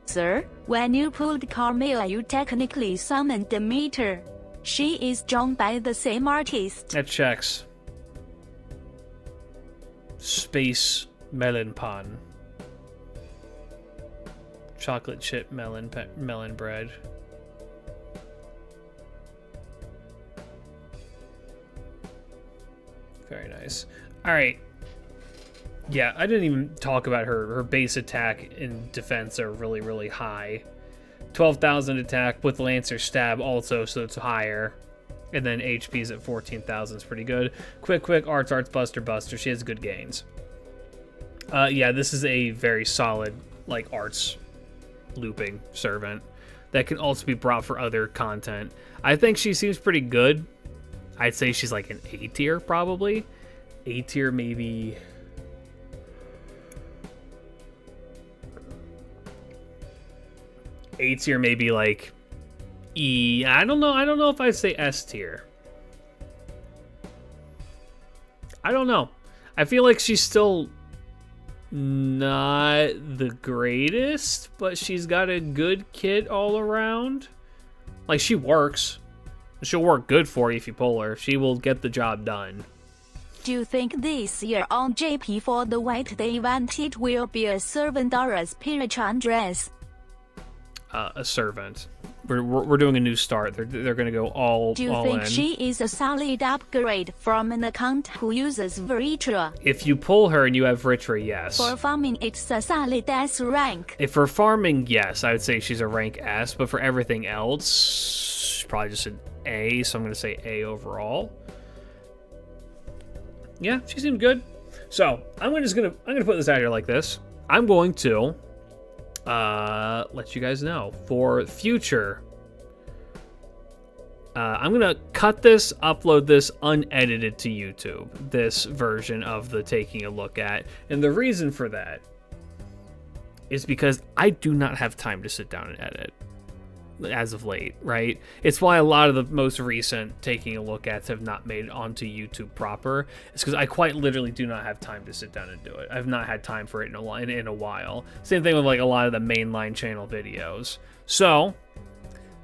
S4: Sir, when you pulled Carmilla, you technically summoned Demeter. She is drawn by the same artist.
S1: That checks. Space melon pan. Chocolate chip melon bread. Very nice. Alright. Yeah, I didn't even talk about her. Her base attack and defense are really, really high. 12,000 attack with Lancer Stab also, so it's higher. And then HP's at 14,000 is pretty good. Quick, Arts, Buster. She has good gains. Yeah, this is a very solid, like, Arts looping servant that can also be brought for other content. I think she seems pretty good. I'd say she's like an A tier, probably. A tier, maybe. A tier, maybe like E. I don't know if I'd say S tier. I don't know. I feel like she's still not the greatest, but she's got a good kit all around. Like, she works. She'll work good for you if you pull her. She will get the job done.
S4: Do you think this year on JP for the White Day event it will be a servant or a spiritual dress?
S1: A servant. We're doing a new start. They're going to go all
S4: Do you
S1: all
S4: think
S1: in.
S4: she is a solid upgrade from an account who uses Vritra?
S1: If you pull her and you have Ritra, yes.
S4: For farming, it's a solid S rank.
S1: If for farming, yes, I would say she's a rank S, but for everything else, she's probably just an A, so I'm going to say A overall. Yeah, she seemed good. So, I'm gonna put this out here like this. I'm going to let you guys know for future. I'm gonna cut this, upload this unedited to YouTube, this version of the taking a look at, and the reason for that is because I do not have time to sit down and edit as of late, right? It's why a lot of the most recent taking a look ats have not made it onto YouTube proper. It's because I quite literally do not have time to sit down and do it. I've not had time for it in a while. Same thing with like a lot of the mainline channel videos. So,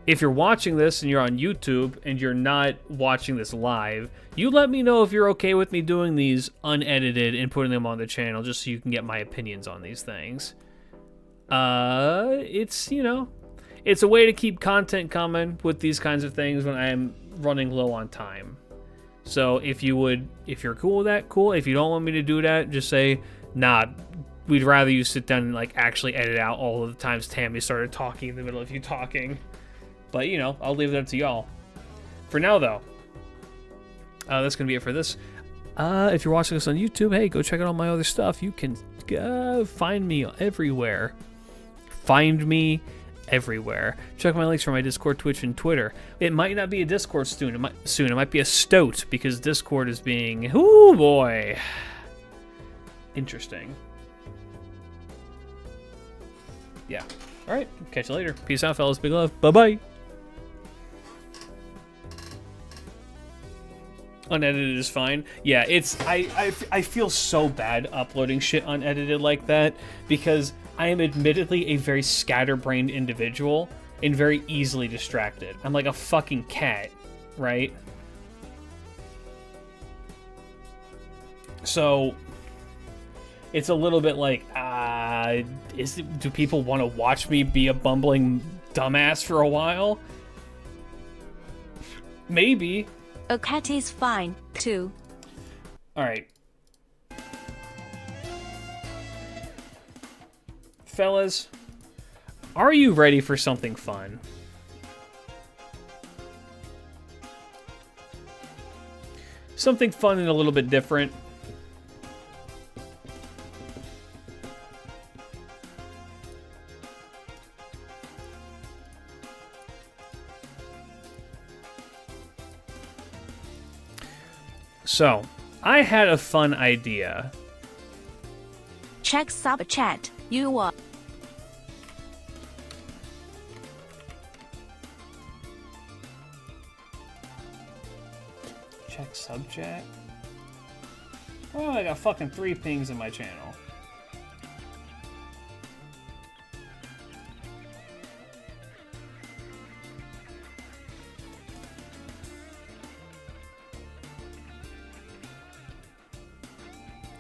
S1: if you're watching this and you're on YouTube and you're not watching this live, you let me know if you're okay with me doing these unedited and putting them on the channel just so you can get my opinions on these things. It's, you know, it's a way to keep content coming with these kinds of things when I'm running low on time. So if you're cool with that, cool. If you don't want me to do that, just say, nah, we'd rather you sit down and like actually edit out all of the times Tammy started talking in the middle of you talking. But, you know, I'll leave it up to y'all. For now, though, that's going to be it for this. If you're watching this on YouTube, hey, go check out all my other stuff. You can find me everywhere. Find me everywhere. Check my links for my Discord, Twitch, and Twitter. It might not be a Discord soon. It might be a stoat because Discord is being, ooh boy, interesting. Yeah. All right. Catch you later. Peace out, fellas. Big love. Bye bye. Unedited is fine. Yeah, it's I feel so bad uploading shit unedited like that because I am admittedly a very scatterbrained individual and very easily distracted. I'm like a fucking cat, right? So it's a little bit like, do people want to watch me be a bumbling dumbass for a while? Maybe.
S4: A cat is fine, too.
S1: Alright. Fellas, are you ready for something fun? Something fun and a little bit different. So, I had a fun idea.
S4: Check sub chat. You are.
S1: Check sub chat. Oh, I got fucking 3 pings in my channel.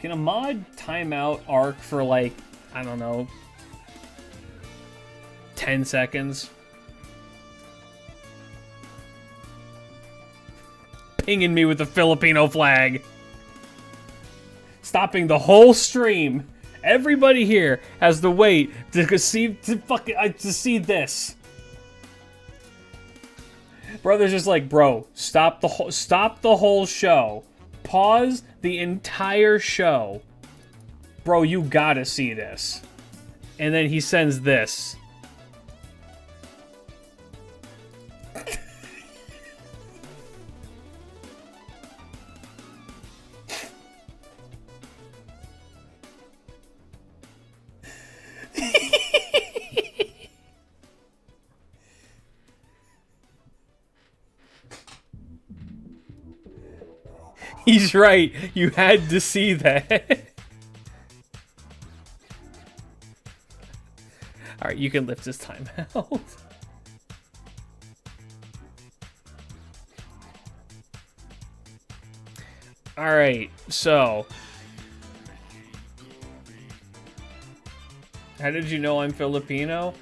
S1: Can a mod timeout Arc for like, I don't know, 10 seconds? Pinging me with the Filipino flag. Stopping the whole stream. Everybody here has to wait to see this. Brother's just like, bro, stop the whole show. Pause the entire show. Bro, you gotta see this. And then he sends this. He's right. You had to see that. Alright, you can lift his timeout. Alright, so. How did you know I'm Filipino?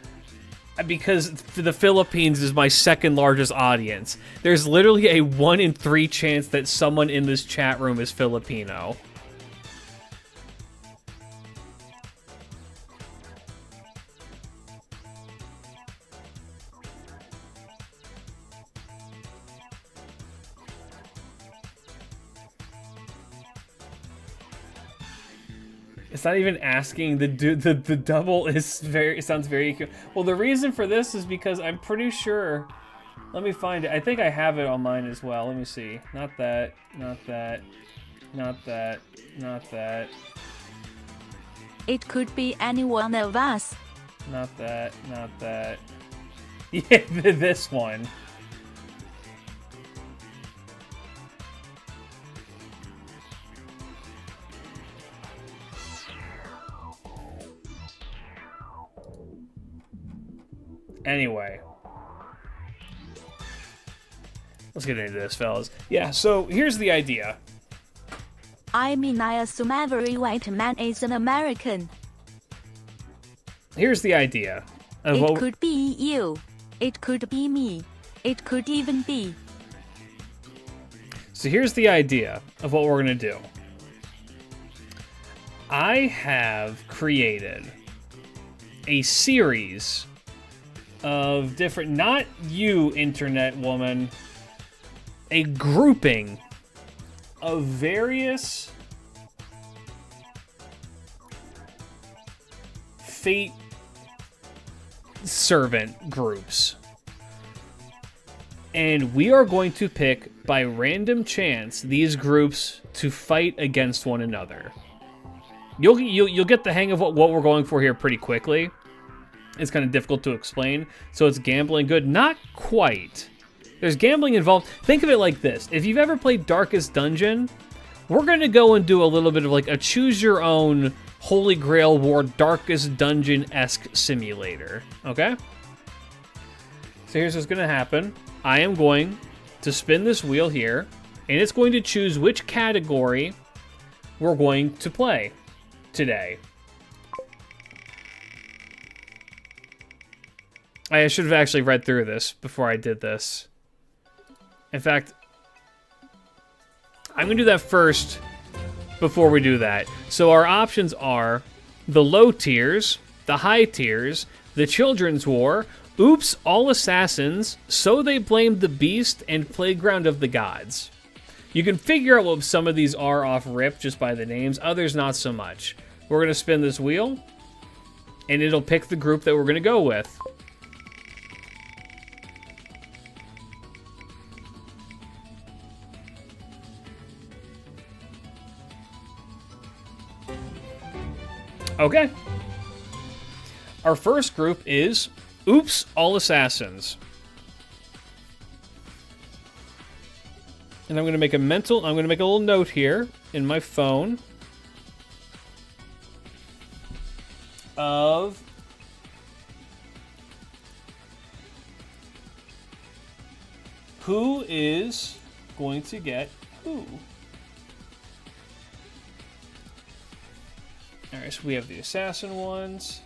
S1: Because the Philippines is my second largest audience. There's literally a 1 in 3 chance that someone in this chat room is Filipino. It's not even asking. The double is very. It sounds very cute. Well, the reason for this is because I'm pretty sure. Let me find it. I think I have it on mine as well. Let me see. Not that. Not that. Not that. Not that.
S4: It could be any one of us.
S1: Not that. Not that. Yeah, this one. Anyway, let's get into this, fellas. Yeah, so here's the idea.
S4: I mean, I assume every white man is an American.
S1: Here's the idea.
S4: It could be you. It could be me. It could even be.
S1: So here's the idea of what we're going to do. I have created a series of different, not you, internet woman, a grouping of various fate servant groups. And we are going to pick, by random chance, these groups to fight against one another. You'll get the hang of what we're going for here pretty quickly. It's kind of difficult to explain. So it's gambling good? Not quite. There's gambling involved. Think of it like this. If you've ever played Darkest Dungeon, we're going to go and do a little bit of like a choose-your-own Holy Grail War Darkest Dungeon-esque simulator. Okay? So here's what's going to happen. I am going to spin this wheel here, and it's going to choose which category we're going to play today. I should have actually read through this before I did this. In fact, I'm going to do that first before we do that. So our options are the low tiers, the high tiers, the Children's War, Oops, All Assassins, So They Blamed the Beast, and Playground of the Gods. You can figure out what some of these are off rip just by the names, others not so much. We're going to spin this wheel, and it'll pick the group that we're going to go with. Okay. Our first group is Oops, All Assassins. And I'm going to make a little note here in my phone of who is going to get who. Alright, so we have the assassin ones.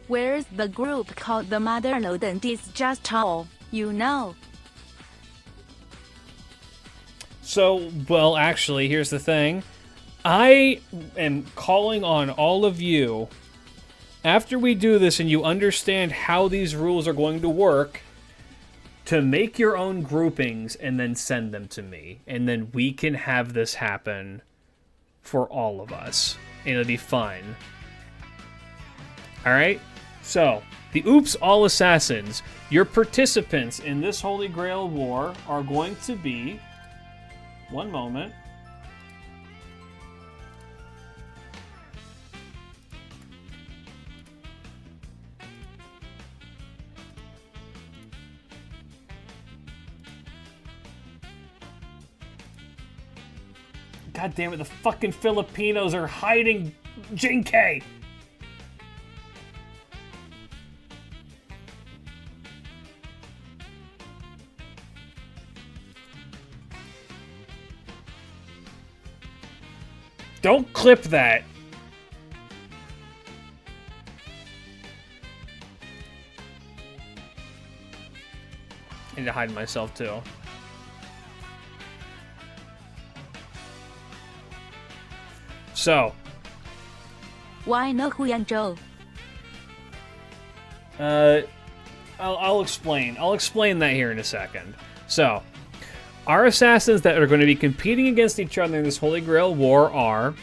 S4: Where's the group called the Motherlode and it's just all, you know?
S1: So, well, actually, here's the thing. I am calling on all of you, after we do this and you understand how these rules are going to work, to make your own groupings and then send them to me. And then we can have this happen for all of us. And it'll be fun. Alright? So, the Oops All Assassins. Your participants in this Holy Grail War are going to be... One moment. God damn it, the fucking Filipinos are hiding Jinke! Don't clip that. I need to hide myself too. So.
S4: Why no Huyanzhou?
S1: I'll explain. I'll explain that here in a second. So, our assassins that are going to be competing against each other in this Holy Grail War are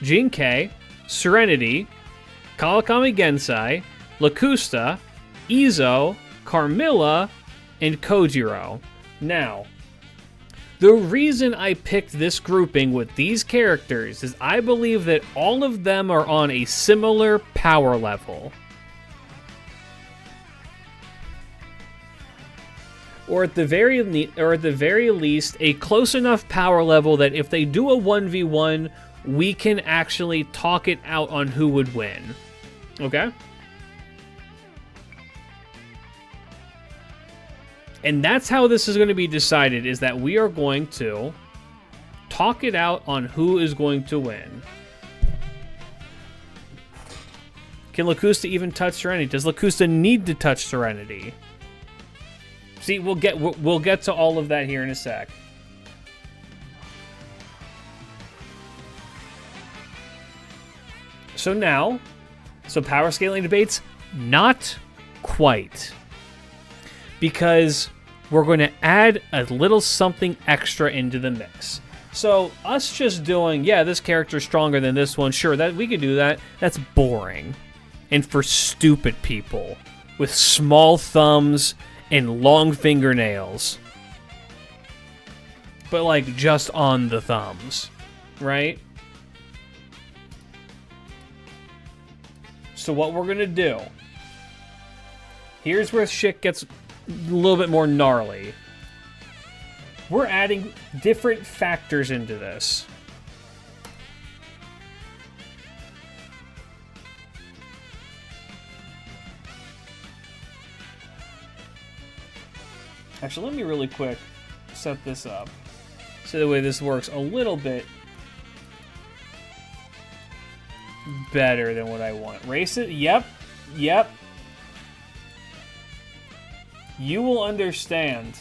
S1: Jinkei, Serenity, Kawakami Gensai, Lakusta, Izo, Carmilla, and Kojiro. Now, the reason I picked this grouping with these characters is I believe that all of them are on a similar power level. Or at the very least, a close enough power level that if they do a 1v1, we can actually talk it out on who would win. Okay? And that's how this is going to be decided, is that we are going to talk it out on who is going to win. Can Lakusta even touch Serenity? Does Lakusta need to touch Serenity? See, we'll get to all of that here in a sec. So now, So power scaling debates? Not quite. Because we're going to add a little something extra into the mix. So us just doing, yeah, this character's stronger than this one, sure, that we could do that. That's boring. And for stupid people with small thumbs and long fingernails. But like just on the thumbs, right? So what we're going to do, here's where shit gets a little bit more gnarly. We're adding different factors into this. Actually, let me really quick set this up so the way this works a little bit better than what I want. Race it? Yep. Yep. You will understand.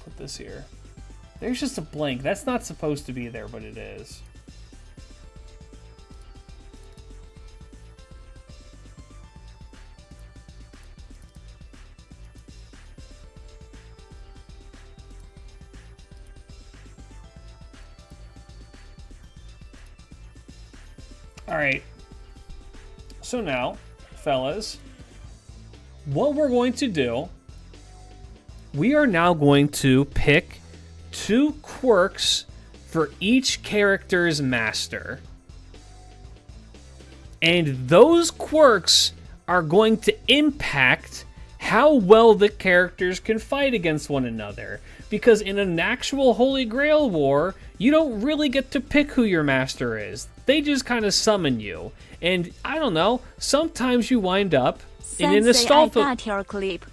S1: Put this here. There's just a blank. That's not supposed to be there, but it is. Alright. So now, fellas, what we're going to do, we are now going to pick 2 quirks for each character's master. And those quirks are going to impact how well the characters can fight against one another. Because in an actual Holy Grail War, you don't really get to pick who your master is. They just kind of summon you. And, I don't know, sometimes you wind up in an Astolfo...
S4: I got your clip.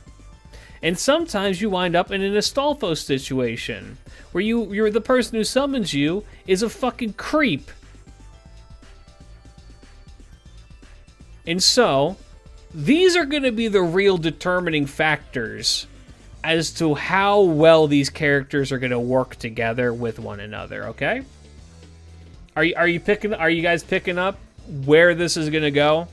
S1: And sometimes you wind up in an Astolfo situation, where you're the person who summons you is a fucking creep. And so, these are going to be the real determining factors as to how well these characters are going to work together with one another, okay? Are you guys picking up where this is going to go?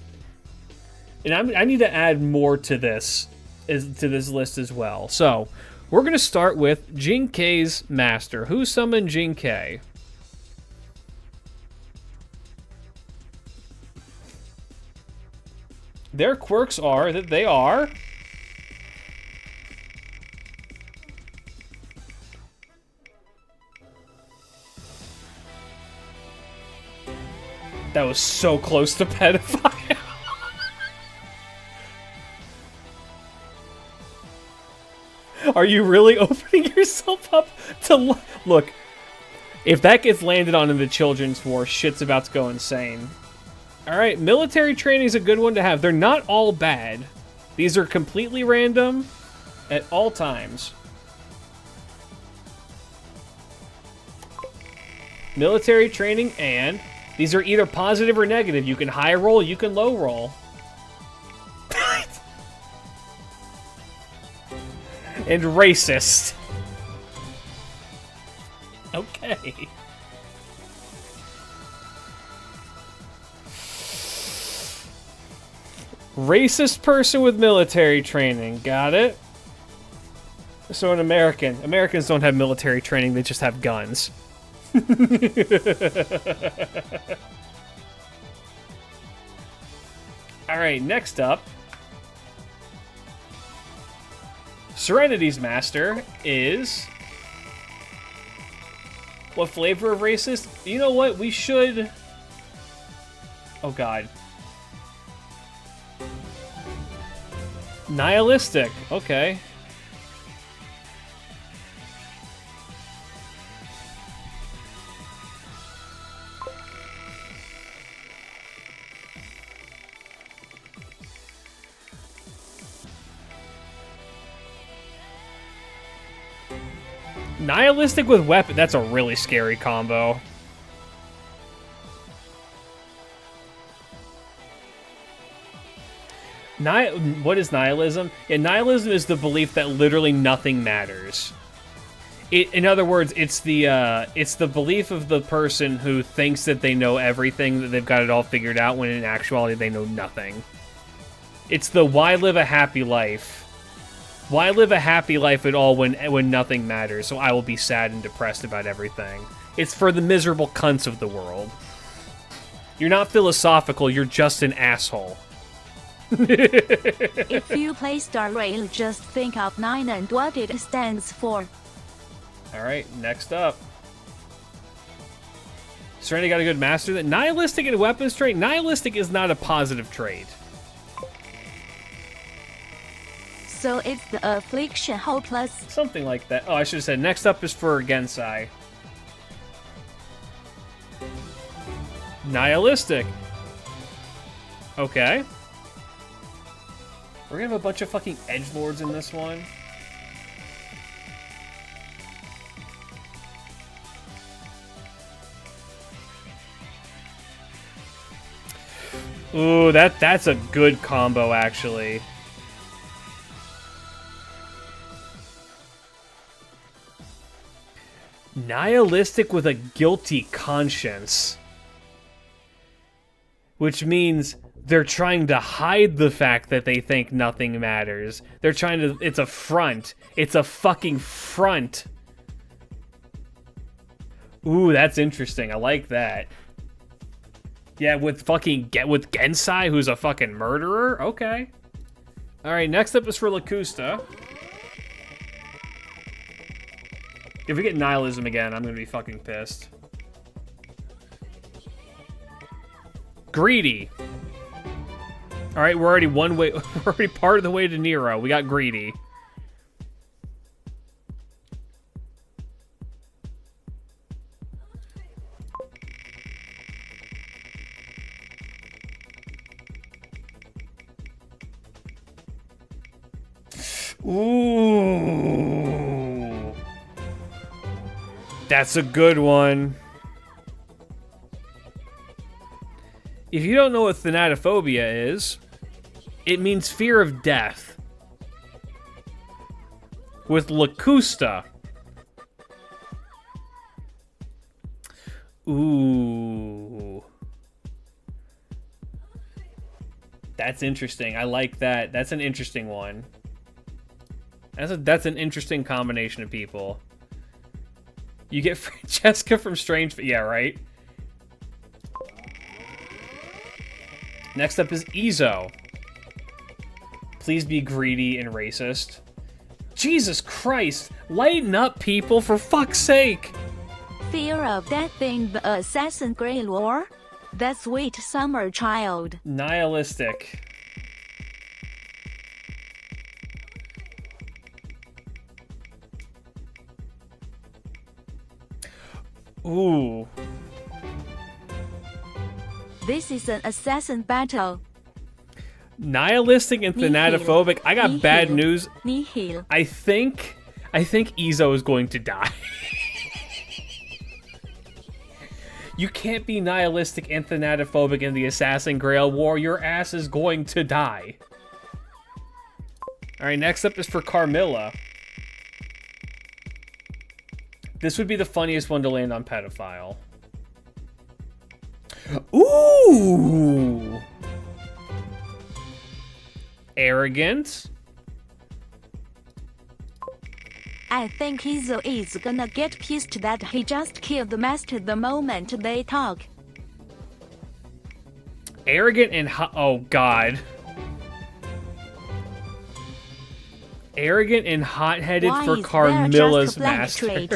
S1: And I need to add more to this list as well. So, we're going to start with Jinkei's master. Who summoned Jinkei? Their quirks are that they are... That was so close to pedophile. Are you really opening yourself up to look? If that gets landed on in the children's war, shit's about to go insane. Alright, military training is a good one to have. They're not all bad. These are completely random at all times. Military training, and these are either positive or negative. You can high roll, you can low roll. And racist. Okay. Racist person with military training. Got it? So an American. Americans don't have military training, they just have guns. Alright, next up. Serenity's master is... What flavor of racist? You know what? We should... Oh god. Nihilistic. Okay. Nihilistic with weapon. That's a really scary combo. What is nihilism? Yeah, nihilism is the belief that literally nothing matters. In other words, it's the belief of the person who thinks that they know everything, that they've got it all figured out, when in actuality they know nothing. It's the why live a happy life? Why live a happy life at all when nothing matters? So I will be sad and depressed about everything. It's for the miserable cunts of the world. You're not philosophical, you're just an asshole.
S4: If you play Star Rail, just think of 9 and what it stands for.
S1: Alright, next up. Serenity got a good master. That nihilistic and weapons trait. Nihilistic is not a positive trait.
S4: So it's the affliction hopeless.
S1: Something like that. Oh, I should have said next up is for Gensai. Nihilistic. Okay. We're gonna have a bunch of fucking edgelords in this one. Ooh, that's a good combo, actually. Nihilistic with a guilty conscience. Which means they're trying to hide the fact that they think nothing matters. They're trying to... It's a front. It's a fucking front. Ooh, that's interesting. I like that. Yeah, with Gensai, who's a fucking murderer? Okay. Alright, next up is for Lacusta. If we get nihilism again, I'm gonna be fucking pissed. Greedy. Alright, we're already we're already part of the way to Nero. We got greedy. Ooh. That's a good one. If you don't know what thanatophobia is, it means fear of death. With Lacusta. Ooh. That's interesting. I like that. That's an interesting one. That's an interesting combination of people. You get Francesca from Strange... Yeah, right? Next up is Izo. Please be greedy and racist. Jesus Christ! Lighten up, people, for fuck's sake!
S4: Fear of death in the Assassin Grail War? That sweet summer child.
S1: Nihilistic. Ooh.
S4: This is an assassin battle.
S1: Nihilistic and thanatophobic. I got bad news.
S4: Nihil.
S1: I think Izo is going to die. You can't be nihilistic and thanatophobic in the Assassin Grail War. Your ass is going to die. Alright, next up is for Carmilla. This would be the funniest one to land on pedophile. Ooh! Arrogant.
S4: I think Izo is gonna get pissed that he just killed the master the moment they talk.
S1: Arrogant and oh god. Arrogant and hot-headed
S4: Why
S1: for
S4: is
S1: Carmilla's
S4: there just a black
S1: master.
S4: trait?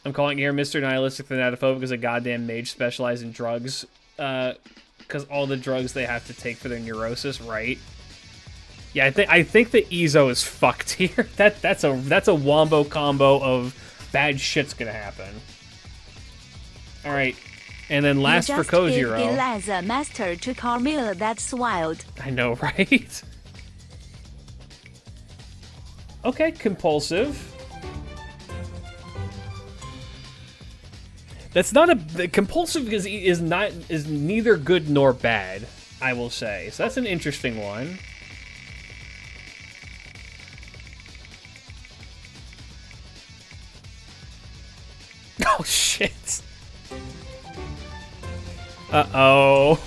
S1: I'm calling here Mr. Nihilistic Thanatophobic because a goddamn mage specialized in drugs. Because all the drugs they have to take for their neurosis, right? Yeah, I think that Izo is fucked here. That's a wombo combo of bad shit's gonna happen. All right, and then last for Kojiro.
S4: You just gave the master to Carmilla. That's wild.
S1: I know, right? Okay, compulsive. That's not a compulsive is neither good nor bad, I will say. So that's an interesting one. Oh shit. Uh-oh.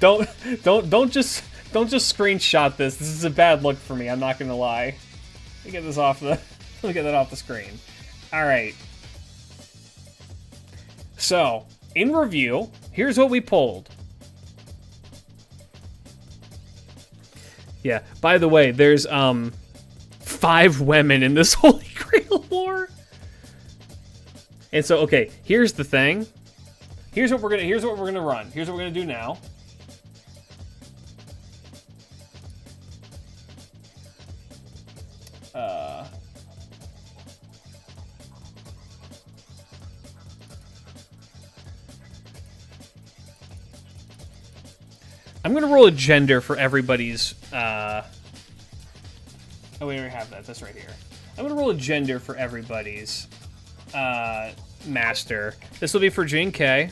S1: Don't just screenshot this. This is a bad look for me, I'm not gonna lie. Let me get this off the let me get that off the screen. Alright. So, in review, here's what we pulled. Yeah, by the way, there's 5 women in this Holy Grail War. And so, okay, here's the thing. Here's what we're gonna run. Here's what we're gonna do now. I'm gonna roll a gender for everybody's. Oh, we already have that. That's right here. I'm gonna roll a gender for everybody's master. This will be for Jane K.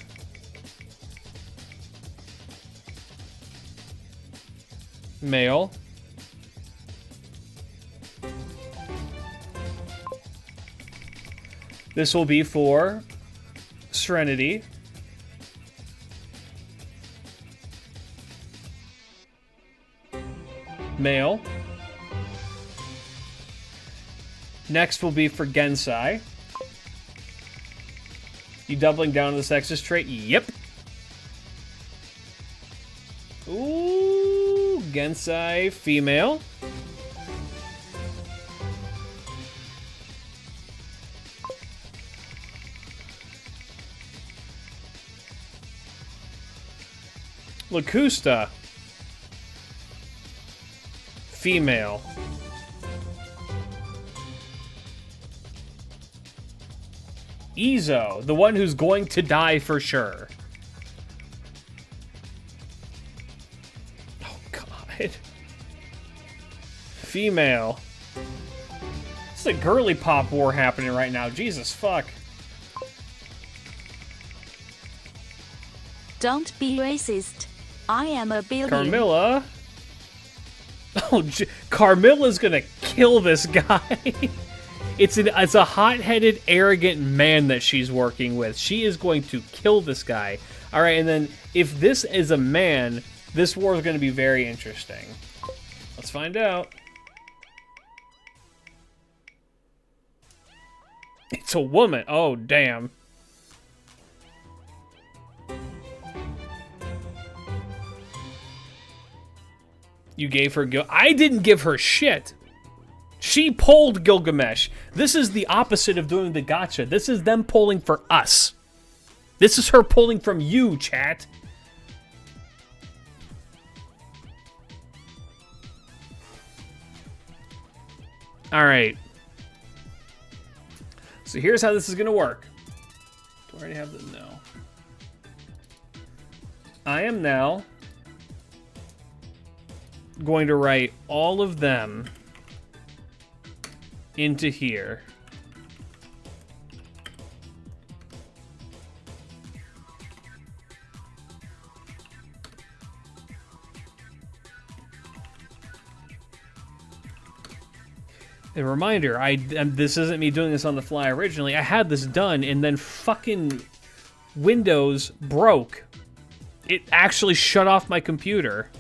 S1: Male. This will be for Serenity. Male. Next will be for Gensai. You doubling down on the sexist trait? Yep. Ooh, Gensai female. Lacusta. Female. Izo, the one who's going to die for sure. Oh, God. Female. It's a girly pop war happening right now. Jesus fuck.
S4: Don't be racist. I am a billion.
S1: Carmilla. Oh, Carmilla's gonna kill this guy. It's a hot-headed, arrogant man that she's working with. She is going to kill this guy. All right, and then if this is a man, this war is going to be very interesting. Let's find out. It's a woman. Oh, damn. You gave her I didn't give her shit. She pulled Gilgamesh. This is the opposite of doing the gacha. This is them pulling for us. This is her pulling from you, chat. Alright. So here's how this is going to work. Do I already have the... No. I am now going to write all of them into here. A reminder, this isn't me doing this on the fly originally. I had this done and then fucking Windows broke. It actually shut off my computer.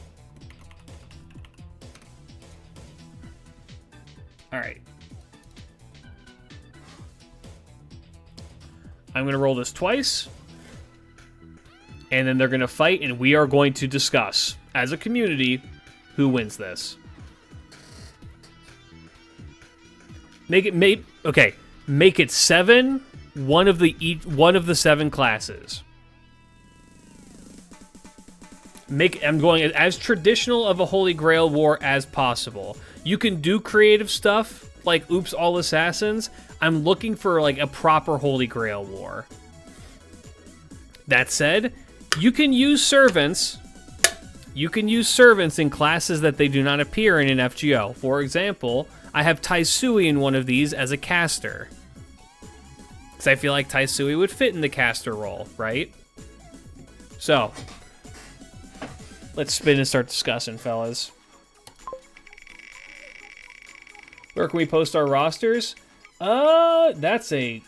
S1: All right. I'm going to roll this twice. And then they're going to fight, and we are going to discuss, as a community, who wins this. Make it 7, one of the 7 classes. I'm going as traditional of a Holy Grail War as possible. You can do creative stuff, like Oops All Assassins. I'm looking for, like, a proper Holy Grail War. That said, you can use servants. You can use servants in classes that they do not appear in an FGO. For example, I have Taisui in one of these as a caster. Because I feel like Taisui would fit in the caster role, right? So, let's spin and start discussing, fellas. Where can we post our rosters? That's a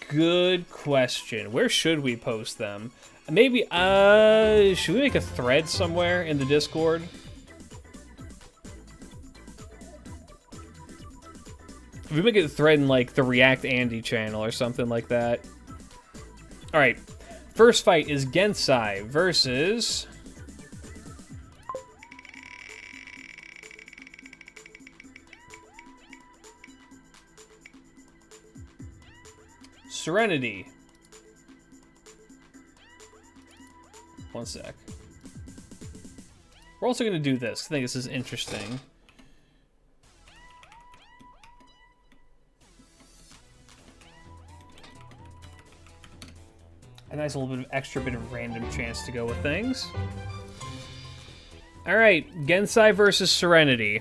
S1: good question. Where should we post them? Maybe, should we make a thread somewhere in the Discord? If we make a thread in, like, the React Andy channel or something like that. Alright. First fight is Gensai versus... Serenity. One sec. We're also going to do this. I think this is interesting. A nice little bit of extra bit of random chance to go with things. Alright, Gensai versus Serenity.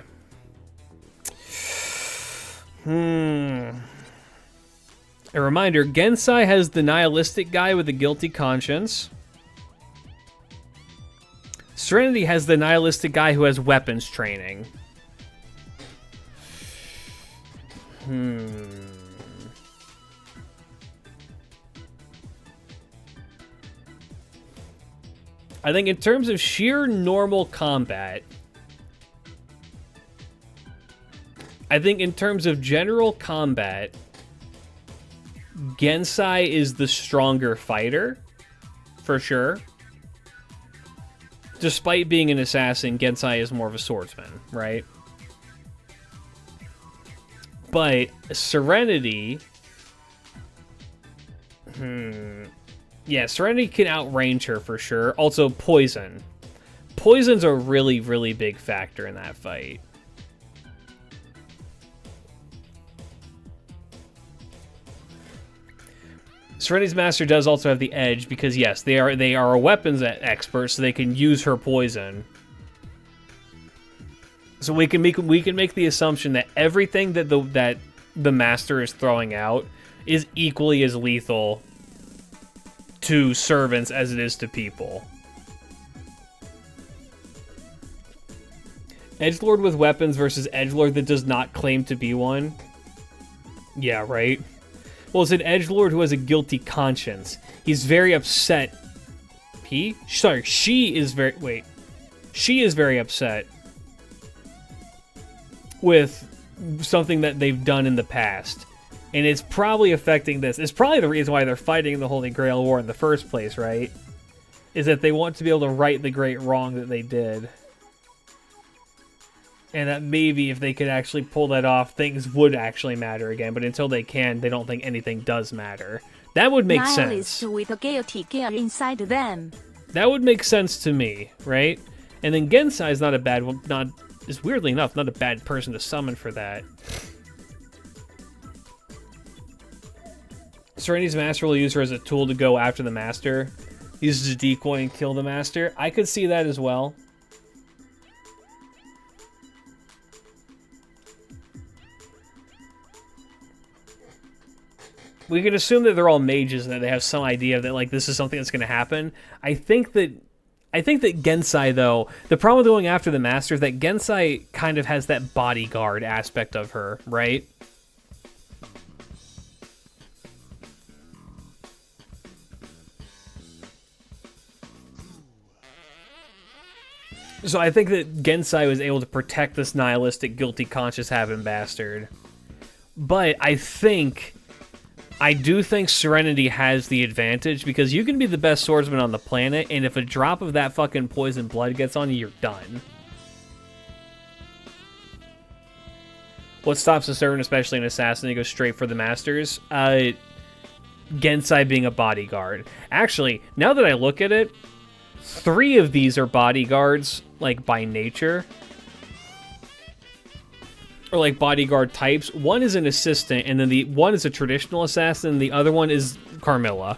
S1: A reminder, Gensai has the nihilistic guy with the guilty conscience. Serenity has the nihilistic guy who has weapons training. I think in terms of sheer normal combat, I think in terms of general combat, Gensai is the stronger fighter, for sure. Despite being an assassin, Gensai is more of a swordsman, right? But Serenity... Yeah, Serenity can outrange her for sure. Also, poison. Poison's a really, really big factor in that fight. Serenity's master does also have the edge because yes, they are a weapons expert, so they can use her poison. So we can make the assumption that everything that the master is throwing out is equally as lethal to servants as it is to people. Edgelord with weapons versus Edgelord that does not claim to be one. Yeah, right. Well, it's an edgelord who has a guilty conscience. He's very upset. She is very upset with something that they've done in the past. And it's probably affecting this. It's probably the reason why they're fighting the Holy Grail War in the first place, right? Is that they want to be able to right the great wrong that they did. And that maybe if they could actually pull that off, things would actually matter again. But until they can, they don't think anything does matter. That would make sense.
S4: With a guilty gear inside them.
S1: That would make sense to me, right? And then Gensai is not a bad one. Is weirdly enough not a bad person to summon for that. Serenity's master will use her as a tool to go after the master. Uses a decoy and kill the master. I could see that as well. We can assume that they're all mages and that they have some idea that like this is something that's going to happen. I think that Gensai, though, the problem with going after the master is that Gensai kind of has that bodyguard aspect of her, right? So I think that Gensai was able to protect this nihilistic, guilty conscience having bastard. But I do think Serenity has the advantage because you can be the best swordsman on the planet, and if a drop of that fucking poison blood gets on you, you're done. What stops a servant, especially an assassin, to go straight for the masters? Gensai being a bodyguard. Actually, now that I look at it, 3 of these are bodyguards, like, by nature. Or, like, bodyguard types. One is an assistant, and then the one is a traditional assassin, and the other one is Carmilla.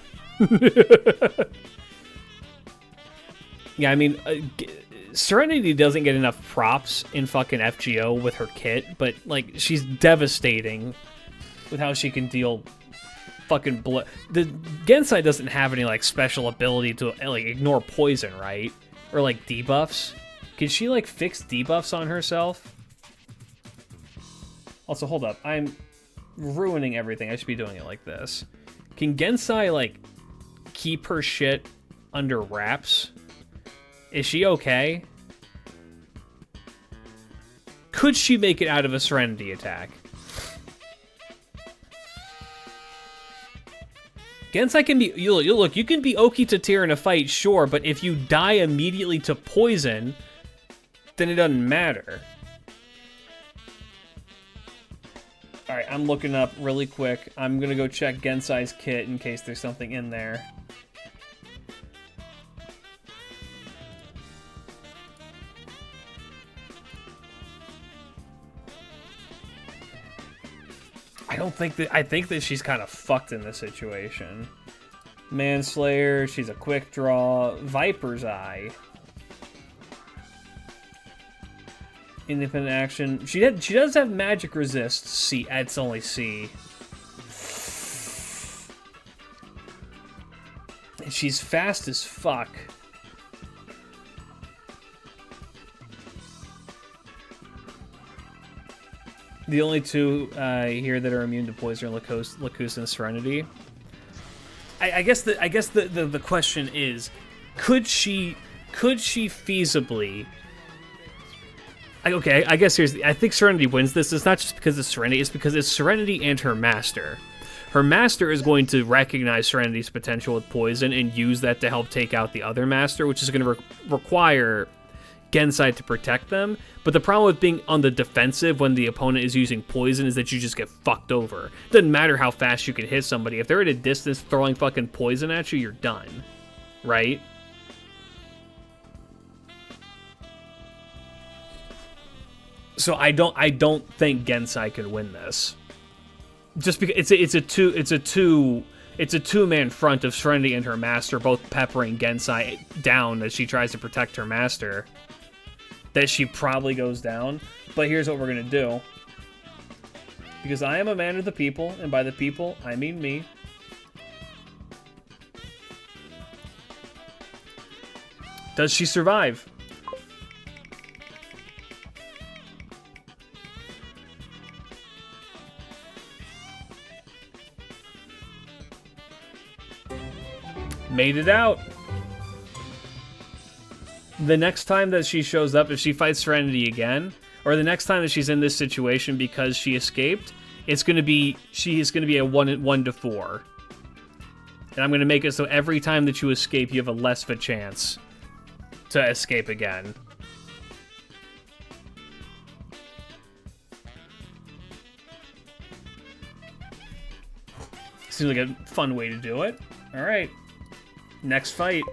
S1: Yeah, I mean, Serenity doesn't get enough props in fucking FGO with her kit, but, like, she's devastating with how she can deal fucking blood. The Gensai doesn't have any, like, special ability to, like, ignore poison, right? Or, like, debuffs. Can she, like, fix debuffs on herself? Also, hold up. I'm ruining everything. I should be doing it like this. Can Gensai, like, keep her shit under wraps? Is she okay? Could she make it out of a Serenity attack? Gensai can be... Look, you can be Oki to Tyr in a fight, sure, but if you die immediately to poison, then it doesn't matter. Alright, I'm looking up really quick. I'm gonna go check Gensai's kit in case there's something in there. I think that she's kind of fucked in this situation. Manslayer, she's a quick draw. Viper's Eye. Independent action. She does have magic resist. C. It's only C. And she's fast as fuck. The only two here that are immune to poison are Lacus and Serenity. I guess the question is, could she feasibly? Okay, I guess I think Serenity wins this. It's not just because it's Serenity; it's because it's Serenity and her master. Her master is going to recognize Serenity's potential with poison and use that to help take out the other master, which is going to require Gensai to protect them. But the problem with being on the defensive when the opponent is using poison is that you just get fucked over. Doesn't matter how fast you can hit somebody. If they're at a distance throwing fucking poison at you, you're done. Right? So I don't think Gensai could win this. Just because it's a two-man front of Serenity and her master both peppering Gensai down as she tries to protect her master. That she probably goes down. But here's what we're gonna do. Because I am a man of the people, and by the people, I mean me. Does she survive? Made it out. The next time that she shows up, if she fights Serenity again, or the next time that she's in this situation because she escaped, she is gonna be a 1 to 4. And I'm gonna make it so every time that you escape, you have a less of a chance to escape again. Seems like a fun way to do it. All right. Next fight.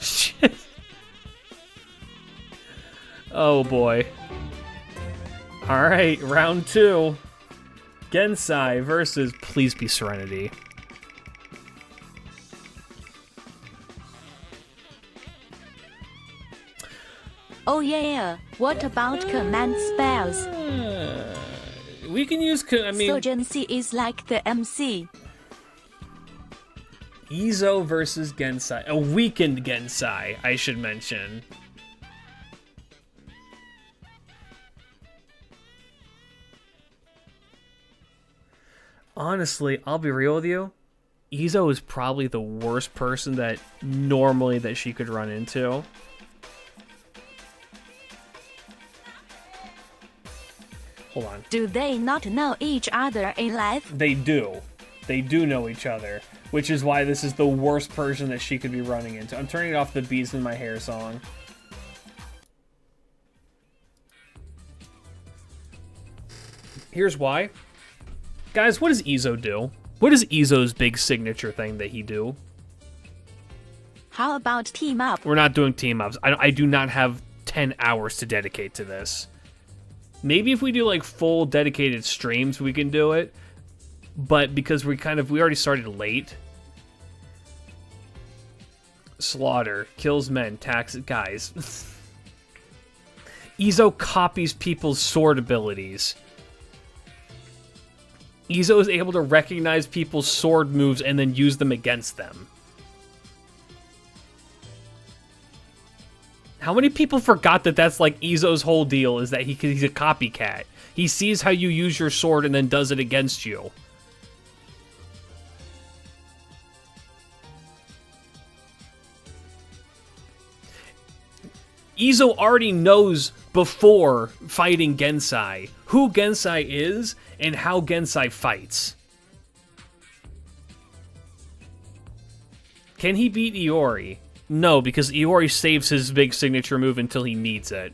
S1: Shit. Oh boy. Alright, round 2. Gensai versus Please Be Serenity.
S4: Oh yeah, what about command spells?
S1: We can use,
S4: Sogency is like the MC.
S1: Izo versus Gensai. A weakened Gensai, I should mention. Honestly, I'll be real with you. Izo is probably the worst person that she could run into. Hold on.
S4: Do they not know each other in life?
S1: They do. They do know each other, which is why this is the worst person that she could be running into. I'm turning off the Bees in My Hair song. Here's why. Guys, what does Izo do? What is Izo's big signature thing that he do?
S4: How about team up?
S1: We're not doing team ups. I do not have 10 hours to dedicate to this. Maybe if we do like full dedicated streams, we can do it. But because we already started late, slaughter, kills men, taxes guys. Izo copies people's sword abilities. Izo is able to recognize people's sword moves and then use them against them. How many people forgot that that's like Izo's whole deal, is that he's a copycat. He sees how you use your sword and then does it against you. Izo already knows before fighting Gensai who Gensai is and how Gensai fights. Can he beat Iori? No, because Iori saves his big signature move until he needs it.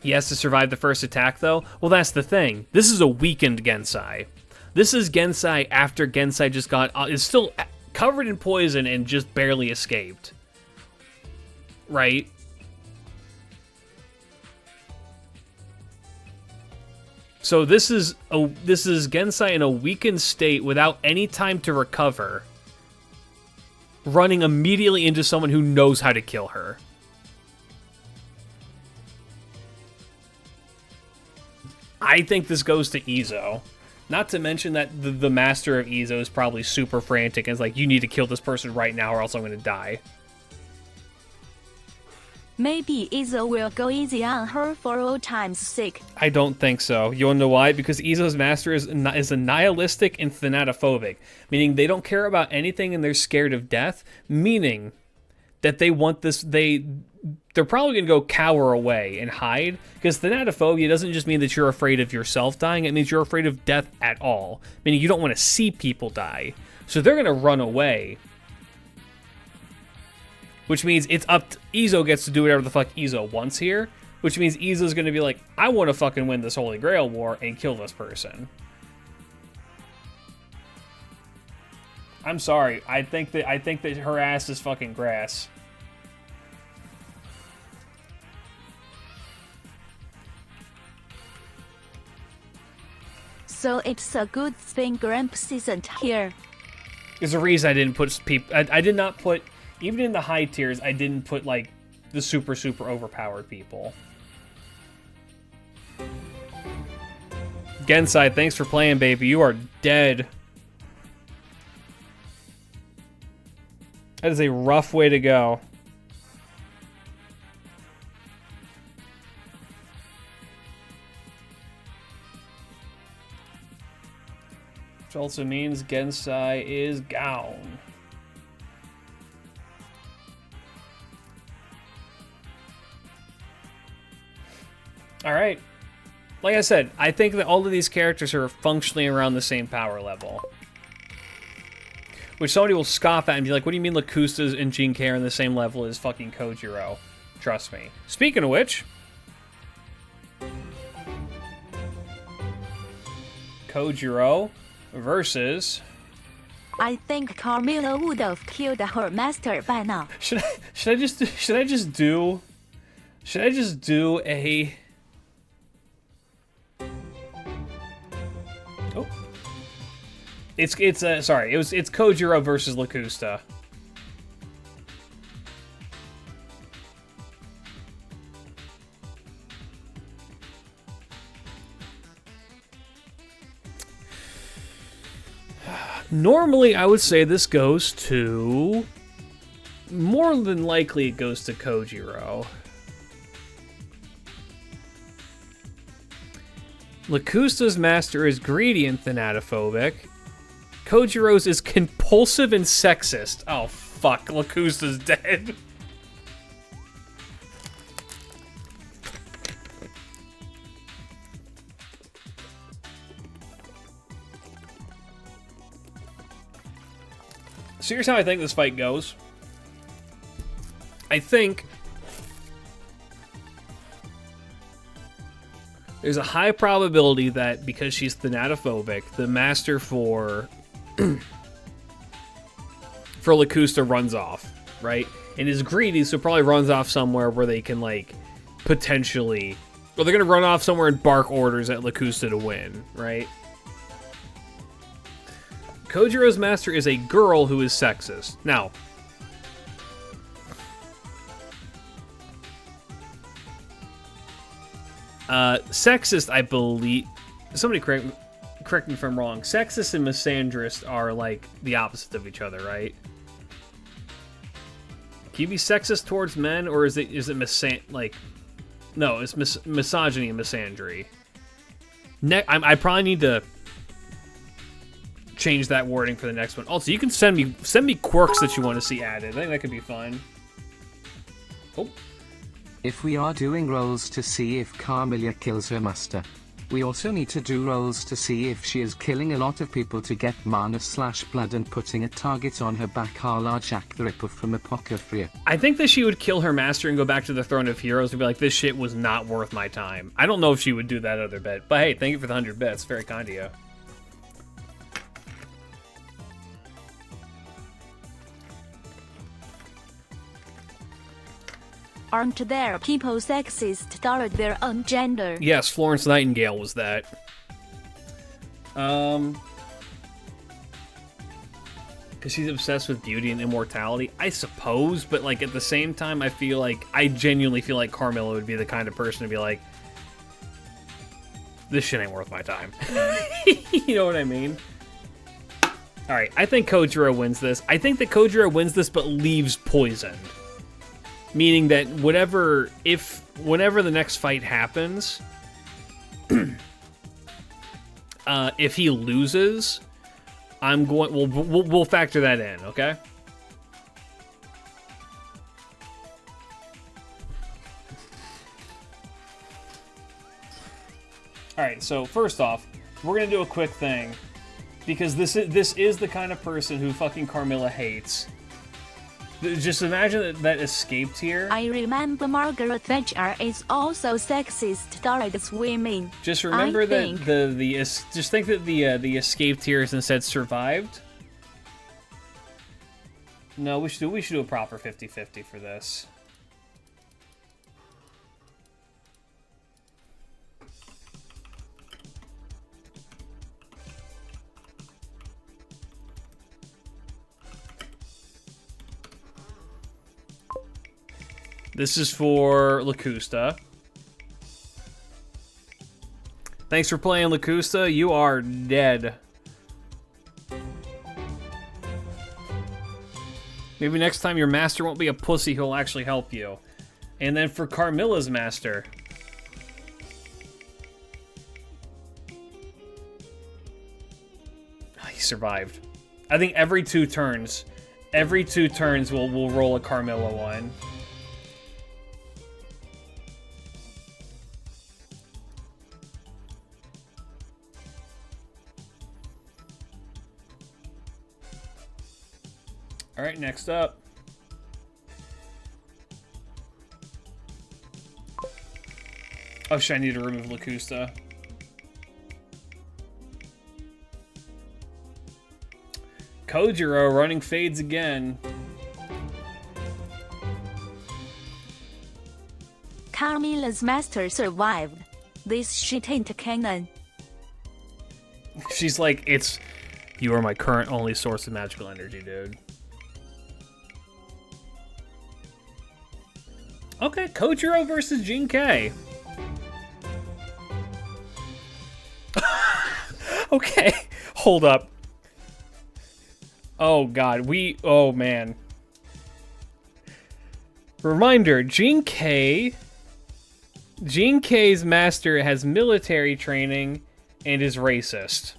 S1: He has to survive the first attack, though? Well, that's the thing. This is a weakened Gensai. This is Gensai after Gensai just is still covered in poison and just barely escaped. Right? So this is Gensai in a weakened state without any time to recover, running immediately into someone who knows how to kill her. I think this goes to Izo. Not to mention that the master of Izo is probably super frantic and is like, you need to kill this person right now or else I'm going to die.
S4: Maybe Izo will go easy on her for old time's sake.
S1: I don't think so. You wanna know why? Because Izo's master is a nihilistic and thanatophobic, meaning they don't care about anything and they're scared of death, meaning that they want this, they're probably gonna go cower away and hide, because thanatophobia doesn't just mean that you're afraid of yourself dying, it means you're afraid of death at all, meaning you don't want to see people die. So they're gonna run away. Which means it's up to Izo gets to do whatever the fuck Izo wants here. Which means Izo's gonna be like, I want to fucking win this Holy Grail War and kill this person. I'm sorry. I think that her ass is fucking grass.
S4: So it's a good thing Gramps isn't here.
S1: There's a reason I didn't put people. I did not put. Even in the high tiers, I didn't put, like, the super, super overpowered people. Gensai, thanks for playing, baby. You are dead. That is a rough way to go. Which also means Gensai is gone. Alright. Like I said, I think that all of these characters are functionally around the same power level. Which somebody will scoff at and be like, what do you mean Lakusta and Jinkai are on the same level as fucking Kojiro? Trust me. Speaking of which... Kojiro versus...
S4: I think Carmilla would have killed her master by now.
S1: Should I just do a... Oh. It's Kojiro versus Lakusta. Normally, I would say this goes to... More than likely, it goes to Kojiro. Lakusta's master is greedy and thanatophobic. Kojiro's is compulsive and sexist. Oh, fuck. Lakusta's dead. So here's how I think this fight goes. I think there's a high probability that because she's thanatophobic, the master for Lakusta runs off, right? And is greedy, so probably runs off somewhere where they can, like, potentially... Well, they're going to run off somewhere and bark orders at Lakusta to win, right? Kojiro's master is a girl who is sexist. Now, sexist, I believe... Somebody correct me if I'm wrong. Sexist and misandrist are, like, the opposite of each other, right? Can you be sexist towards men, or is it like... No, it's misogyny and misandry. I probably need to change that wording for the next one. Also, you can send me quirks that you want to see added. I think that could be fun. Oh.
S7: If we are doing rolls to see if Carmilla kills her master, we also need to do rolls to see if she is killing a lot of people to get mana/blood and putting a target on her back a la Jack the Ripper from Apocrypha.
S1: I think that she would kill her master and go back to the Throne of Heroes and be like, this shit was not worth my time. I don't know if she would do that other bit, but hey, thank you for the 100 bits. Very kind of you.
S4: Aren't there people sexist toward their own gender?
S1: Yes, Florence Nightingale was that. Because she's obsessed with beauty and immortality, I suppose, but like at the same time, I genuinely feel like Carmilla would be the kind of person to be like, this shit ain't worth my time. You know what I mean? Alright, I think Kojiro wins this. I think that Kojiro wins this but leaves poisoned. Meaning that whenever the next fight happens, if he loses, we'll factor that in, okay? All right, so first off, we're gonna do a quick thing because this is the kind of person who fucking Carmilla hates. Just imagine that escaped here.
S4: I remember Margaret Thatcher is also sexist towards women.
S1: Just remember just think that the escaped here is instead survived. No, we should do a proper 50-50 for this. This is for Lacusta. Thanks for playing, Lacusta. You are dead. Maybe next time your master won't be a pussy, he'll actually help you. And then for Carmilla's master. He survived. I think every two turns we'll roll a Carmilla one. All right, next up. Oh shit, I need to remove Lacusta. Kojiro running fades again.
S4: Carmilla's master survived. This shit ain't canon.
S1: She's like, you are my current only source of magical energy, dude. Okay, Kojiro versus Jinkei. Okay, hold up. Oh god, oh man. Reminder, Jinkei's master has military training and is racist.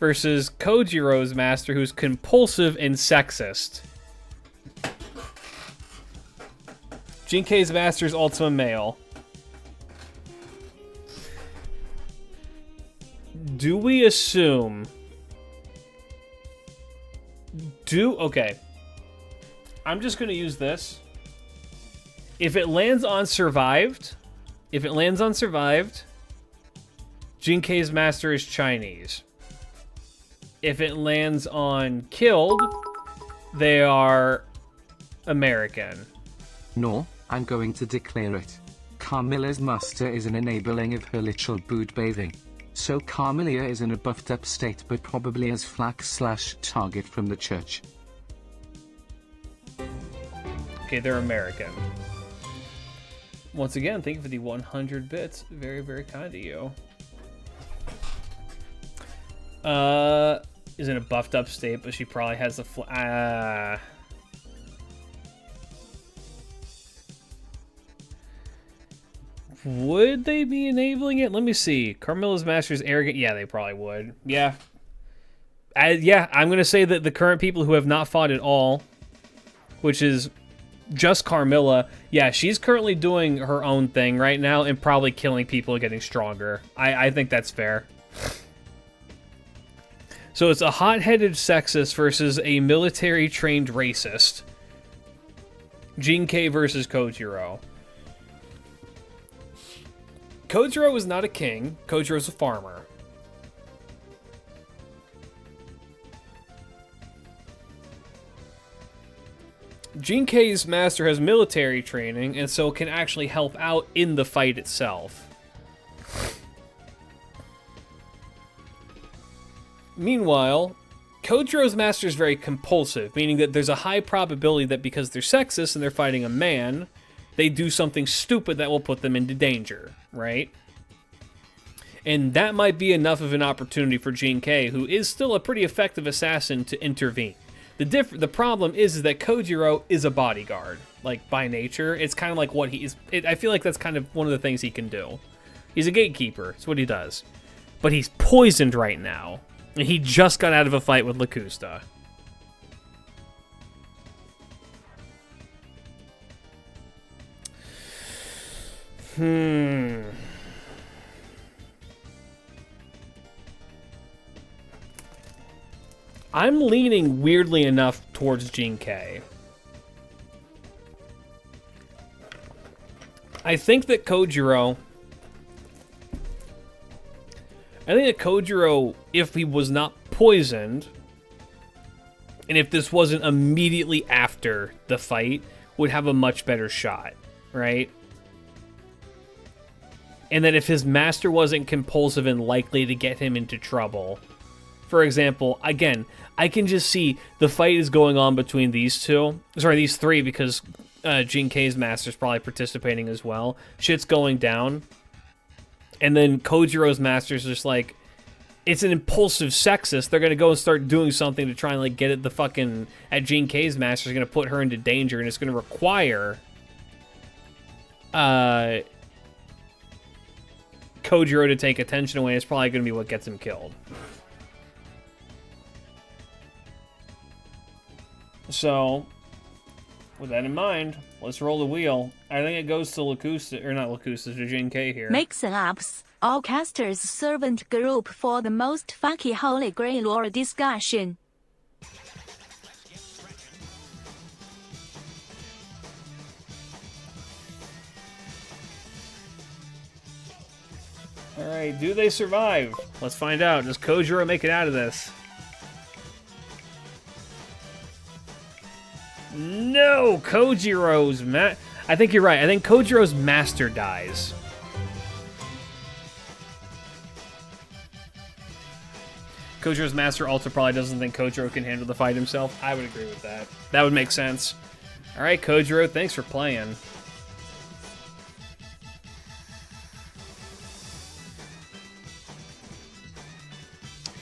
S1: Versus Kojiro's master, who's compulsive and sexist. Jinkei's master's Ultima Male. Do we assume... Okay. I'm just going to use this. If it lands on survived, Jinkei's master is Chinese. If it lands on killed, they are American.
S7: No, I'm going to declare it. Carmilla's master is an enabling of her literal boot bathing. So Carmelia is in a buffed up state but probably as flax/target from the church.
S1: Okay, they're American. Once again, thank you for the 100 bits. Very, very kind of you. Is in a buffed up state, but she probably has the would they be enabling it? Let me see. Carmilla's master's arrogant. Yeah, they probably would. Yeah. Yeah, I'm going to say that the current people who have not fought at all, which is just Carmilla, yeah, she's currently doing her own thing right now and probably killing people and getting stronger. I think that's fair. So it's a hot-headed sexist versus a military-trained racist. Jinkei versus Kojiro. Kojiro is not a king. Kojiro is a farmer. Jinkei's master has military training, and so can actually help out in the fight itself. Meanwhile, Kojiro's master is very compulsive, meaning that there's a high probability that because they're sexist and they're fighting a man, they do something stupid that will put them into danger, right? And that might be enough of an opportunity for Jinkei, who is still a pretty effective assassin, to intervene. The problem is that Kojiro is a bodyguard, like, by nature. It's kind of like what he is. I feel like that's kind of one of the things he can do. He's a gatekeeper. It's what he does. But he's poisoned right now. And he just got out of a fight with Lacusta. I'm leaning weirdly enough towards Jinkei. I think that Kojiro, if he was not poisoned, and if this wasn't immediately after the fight, would have a much better shot, right? And that if his master wasn't compulsive and likely to get him into trouble. For example, again, I can just see the fight is going on between these three, because Jinkei's master's probably participating as well. Shit's going down. And then Kojiro's master's just like, it's an impulsive sexist. They're going to go and start doing something to try and like get at Jinkei's master's going to put her into danger, and it's going to require Kojiro to take attention away. It's probably going to be what gets him killed. So, with that in mind, let's roll the wheel. I think it goes to Lacusta, or not Lacusta, to Jinkei here.
S4: Mix-ups, all casters servant group for the most fucky holy Grail War discussion.
S1: Alright, do they survive? Let's find out. Does Kojiro make it out of this? No! Kojiro's I think you're right. I think Kojiro's master dies. Kojiro's master also probably doesn't think Kojiro can handle the fight himself. I would agree with that. That would make sense. Alright, Kojiro, thanks for playing.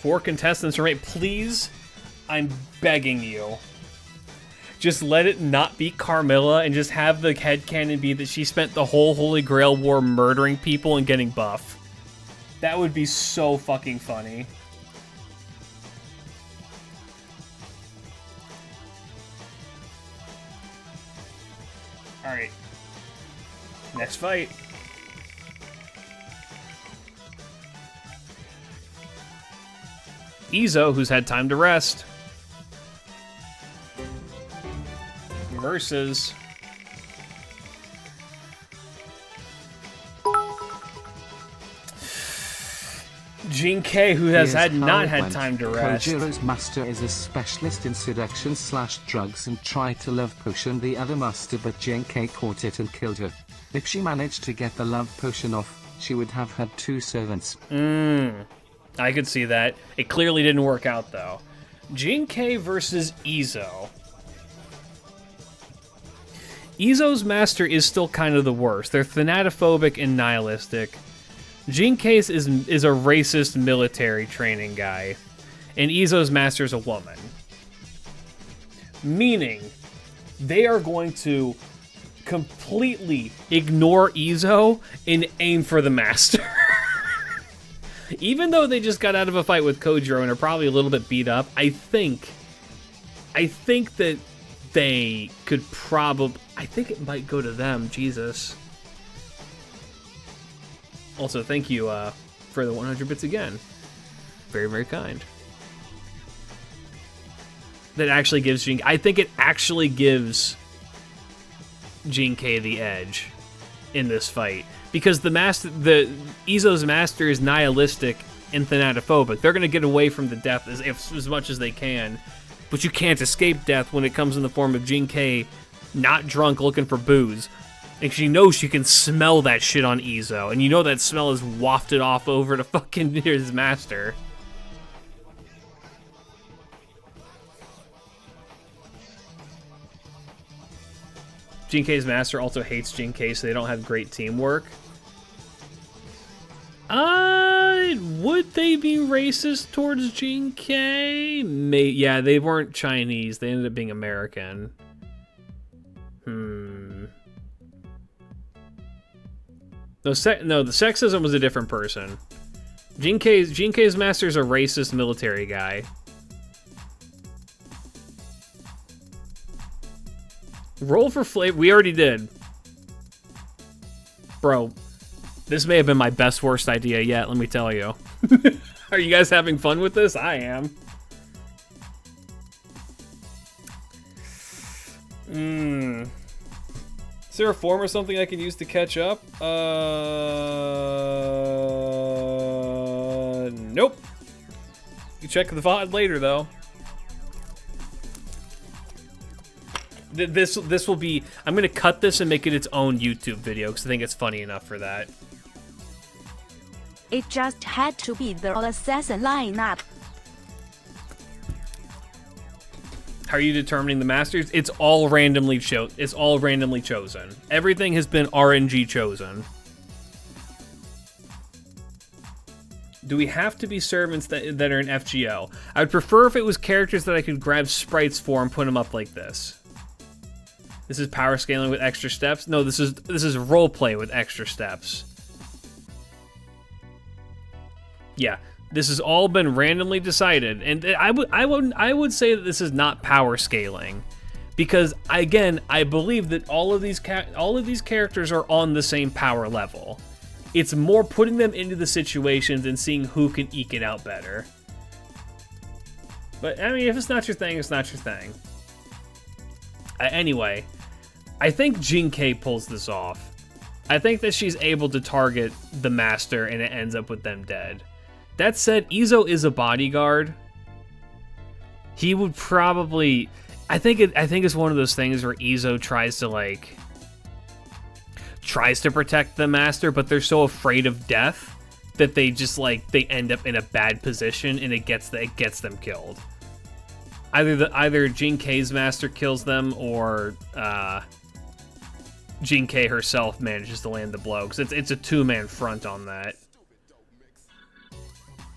S1: Four contestants remain. Please, I'm begging you. Just let it not be Carmilla and just have the headcanon be that she spent the whole Holy Grail War murdering people and getting buff. That would be so fucking funny. Alright. Next fight. Izo, who's had time to rest. Versus Jinkei, who has not had time to rest.
S7: Kojiro's master is a specialist in seduction/drugs and tried to love potion the other master, but Jinkei caught it and killed her. If she managed to get the love potion off, she would have had 2 servants.
S1: I could see that. It clearly didn't work out, though. Jinkei versus Izo. Izo's master is still kind of the worst. They're thanatophobic and nihilistic. Jinkei's is a racist military training guy. And Izo's master is a woman. Meaning, they are going to completely ignore Izo and aim for the master. Even though they just got out of a fight with Kojiro and are probably a little bit beat up, I think that they could probably... I think it might go to them. Jesus. Also, thank you for the 100 bits again. Very, very kind. That actually gives Jinkei... I think it actually gives Jinkei the edge in this fight. Because Izo's master is nihilistic and thanatophobic. They're going to get away from the death as much as they can. But you can't escape death when it comes in the form of Jinkei not drunk looking for booze. And she knows she can smell that shit on Izo. And you know that smell is wafted off over to fucking his master. Jinkei's master also hates Jinkei, so they don't have great teamwork. Would they be racist towards Jinkei? Yeah, they weren't Chinese. They ended up being American. No, the sexism was a different person. Jinkei's master's a racist military guy. Roll for flavor. We already did. Bro, this may have been my best worst idea yet, let me tell you. Are you guys having fun with this? I am. Is there a form or something I can use to catch up? Nope. You check the VOD later, though. This will be... I'm going to cut this and make it its own YouTube video, because I think it's funny enough for that.
S4: It just had to be the assassin lineup.
S1: How are you determining the masters? It's all randomly chosen. Everything has been RNG chosen. Do we have to be servants that are in FGO? I would prefer if it was characters that I could grab sprites for and put them up like this. This is power scaling with extra steps. No, this is roleplay with extra steps. Yeah, this has all been randomly decided, and I would say that this is not power scaling, because again, I believe that all of these characters are on the same power level. It's more putting them into the situations and seeing who can eke it out better. But I mean, if it's not your thing, it's not your thing. Anyway, I think Jinkei pulls this off. I think that she's able to target the master and it ends up with them dead. That said, Izo is a bodyguard. He would probably... I think it's one of those things where Izo tries to protect the master, but they're so afraid of death that they just they end up in a bad position and it gets them killed. Either Jinkei's master kills them or Jinkei herself manages to land the blow, because it's a two-man front on that.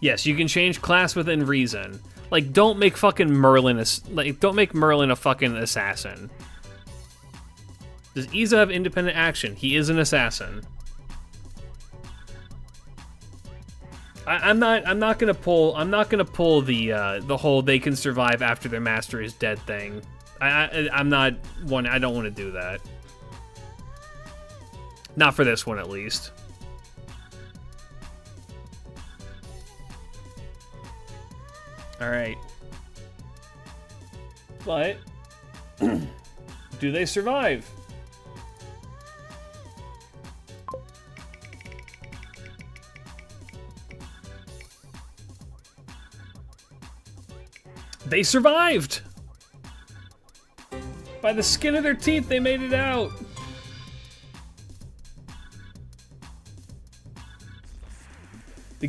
S1: Yes, you can change class within reason. Like, don't make fucking Merlin don't make Merlin a fucking assassin. Does Izo have independent action? He is an assassin. I'm not gonna pull the whole they can survive after their master is dead thing. I don't want to do that. Not for this one, at least. Alright. But do they survive? They survived! By the skin of their teeth, they made it out!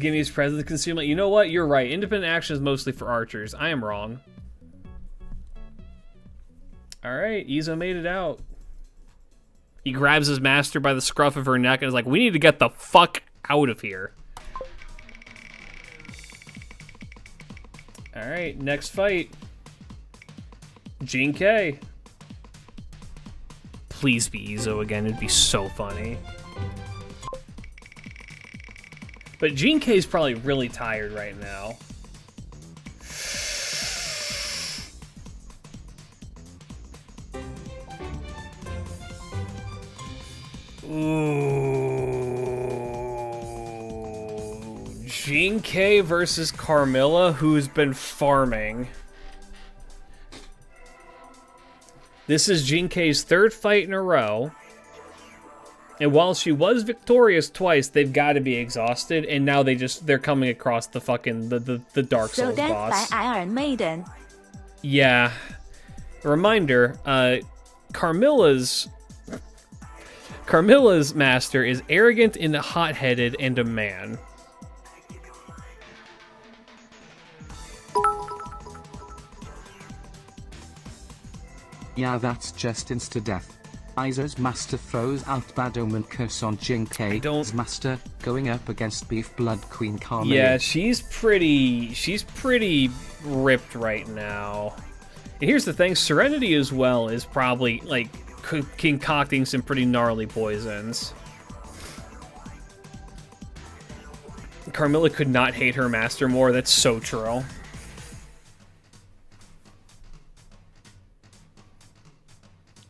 S1: give me his presence concealment. You know what? You're right. Independent action is mostly for archers. I am wrong. Alright, Izo made it out. He grabs his master by the scruff of her neck and is like, we need to get the fuck out of here. Alright, next fight. Gene K. Please be Izo again, it'd be so funny. But Gene K is probably really tired right now. Ooh. Gene K versus Carmilla, who's been farming. This is Gene K's third fight in a row. And while she was victorious twice, they've got to be exhausted, and now they're coming across the fucking the Dark Souls
S4: so
S1: boss.
S4: By Iron Maiden.
S1: Yeah. Reminder, Carmilla's master is arrogant and hot-headed and a man.
S7: Yeah, that's just insta-death. Izo's master throws out Bad Omen curse on Jinkei's master, going up against Beef Blood Queen Carmilla.
S1: Yeah, she's pretty ripped right now. And here's the thing, Serenity as well is probably, like, concocting some pretty gnarly poisons. Carmilla could not hate her master more, that's so true.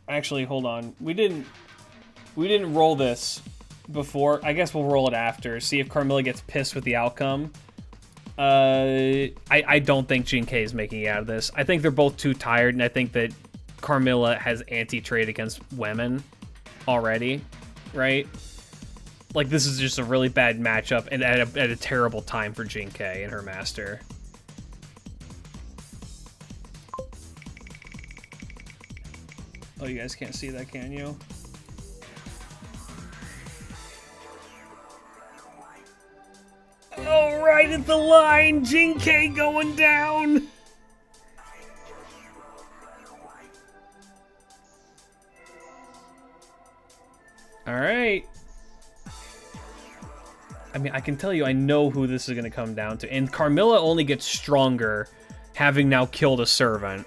S1: Actually, hold on. We didn't roll this before. I guess we'll roll it after. See if Carmilla gets pissed with the outcome. I don't think Gene K is making it out of this. I think they're both too tired, and I think that Carmilla has anti-trade against women already, right? Like, this is just a really bad matchup and at a terrible time for Gene K and her master. Oh, you guys can't see that, can you? Oh, right at the line! Gene K going down! Alright. I mean, I can tell you, I know who this is going to come down to. And Carmilla only gets stronger having now killed a servant.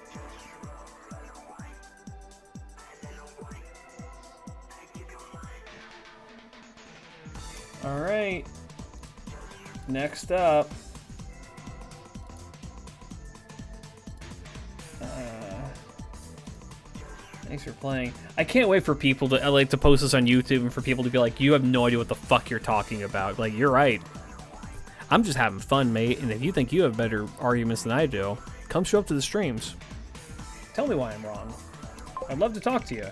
S1: Alright. Next up. Thanks for playing. I can't wait for people to post this on YouTube and for people to be like, you have no idea what the fuck you're talking about. Like, you're right. I'm just having fun, mate, and if you think you have better arguments than I do, come show up to the streams. Tell me why I'm wrong. I'd love to talk to you.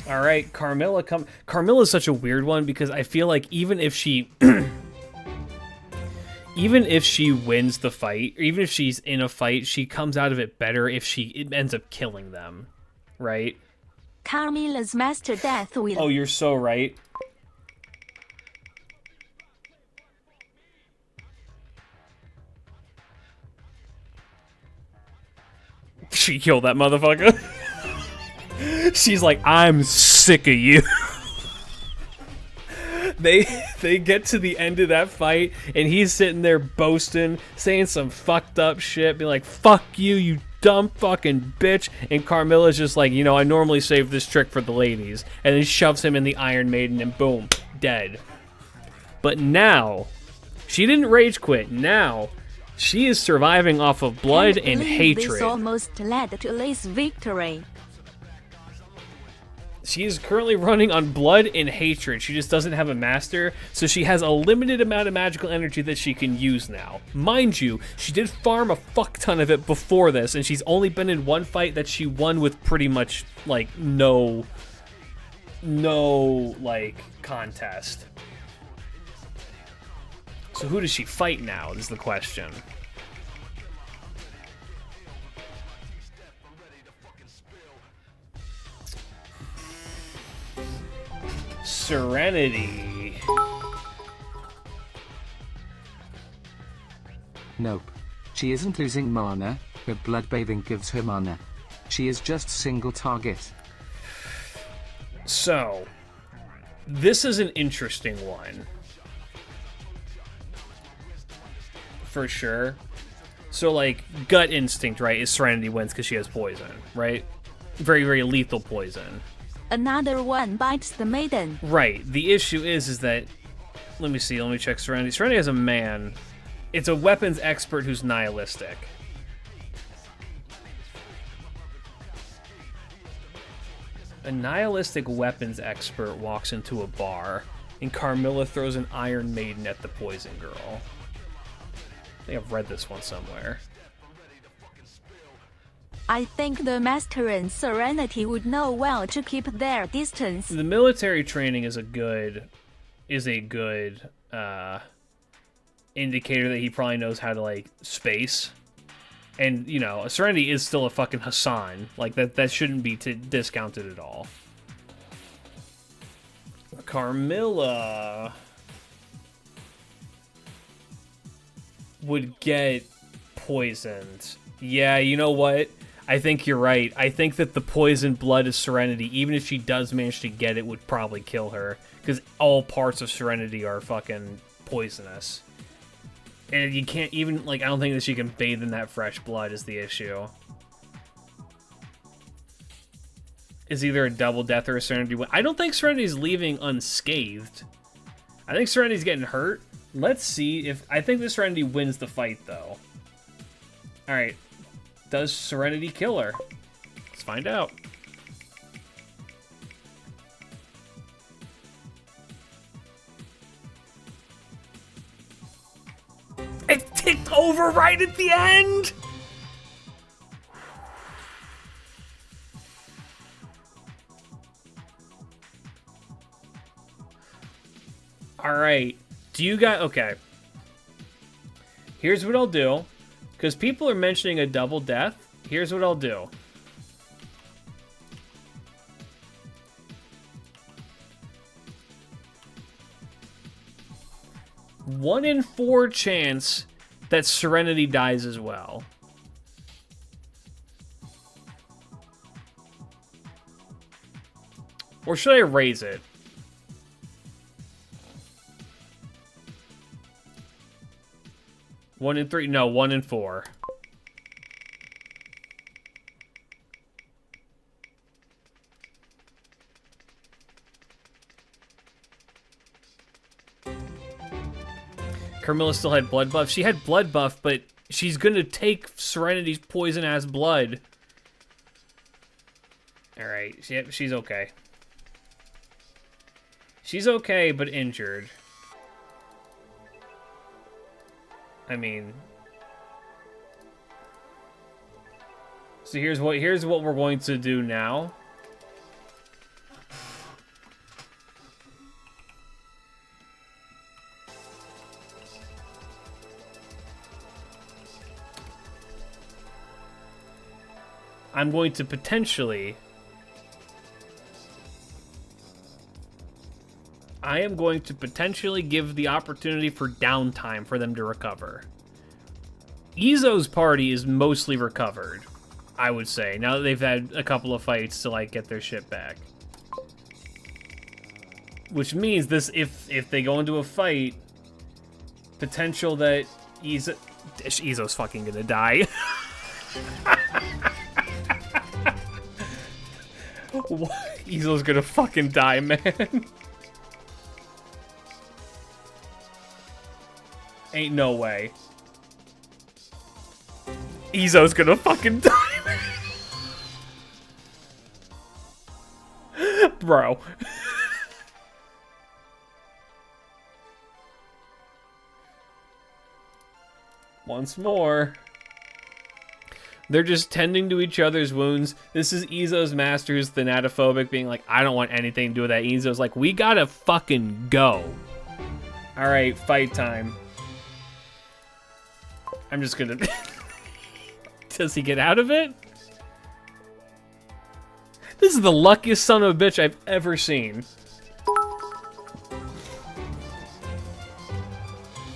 S1: All right, Carmilla Carmilla's such a weird one because I feel like even if she even if she wins the fight, or even if she's in a fight, she comes out of it better if she ends up killing them, right?
S4: Carmilla's master death will...
S1: Oh, you're so right. She killed that motherfucker. She's like, I'm sick of you. They get to the end of that fight, and he's sitting there boasting, saying some fucked up shit, being like, fuck you, you dumb fucking bitch. And Carmilla's just like, you know, I normally save this trick for the ladies. And then shoves him in the Iron Maiden, and boom, dead. But now, she didn't rage quit. Now, she is surviving off of blood and hatred.
S4: This almost led to Lee's victory.
S1: She is currently running on blood and hatred. She just doesn't have a master, so she has a limited amount of magical energy that she can use now. Mind you, she did farm a fuck ton of it before this, and she's only been in one fight that she won with pretty much, like, no, like, contest. So who does she fight now, is the question. Serenity.
S7: Nope. She isn't losing mana, her blood bathing gives her mana. She is just single target.
S1: So, this is an interesting one. For sure. So, like, gut instinct, right, is Serenity wins because she has poison, right? Very, very lethal poison.
S4: Another one bites the maiden.
S1: Right. The issue is that... Let me see. Let me check Serenity. Serenity has a man. It's a weapons expert who's nihilistic. A nihilistic weapons expert walks into a bar, and Carmilla throws an Iron Maiden at the Poison Girl. I think I've read this one somewhere.
S4: I think the Master and Serenity would know well to keep their distance.
S1: The military training is a good indicator that he probably knows how to, like, space. And, you know, Serenity is still a fucking Hassan. Like, that shouldn't be discounted at all. Carmilla would get poisoned. Yeah, you know what? I think you're right. I think that the poison blood of Serenity, even if she does manage to get it, would probably kill her. Because all parts of Serenity are fucking poisonous. And you can't even, like, I don't think that she can bathe in that fresh blood is the issue. Is either a double death or a Serenity win. I don't think Serenity's leaving unscathed. I think Serenity's getting hurt. Let's see if... I think the Serenity wins the fight, though. Alright. Does Serenity kill her? Let's find out. It ticked over right at the end! Alright. Do you guys... Okay. Here's what I'll do. Because people are mentioning a double death. Here's what I'll do. One in 4 chance that Serenity dies as well. Or should I raise it? One in 3? No, 1 in 4. Carmilla still had blood buff. She had blood buff, but she's gonna take Serenity's poison-ass blood. Alright, she's okay. She's okay, but injured. I mean... So here's what we're going to do now. I'm going to potentially... I am going to potentially give the opportunity for downtime for them to recover. Izo's party is mostly recovered, I would say, now that they've had a couple of fights to, like, get their shit back. Which means this, if they go into a fight, potential that Izo's fucking gonna die. Izo's gonna fucking die, man. Ain't no way. Izo's gonna fucking die. Bro. Once more. They're just tending to each other's wounds. This is Izo's master who's thanatophobic, being like, I don't want anything to do with that. Izo's like, we gotta fucking go. Alright, fight time. I'm just gonna... Does he get out of it? This is the luckiest son of a bitch I've ever seen.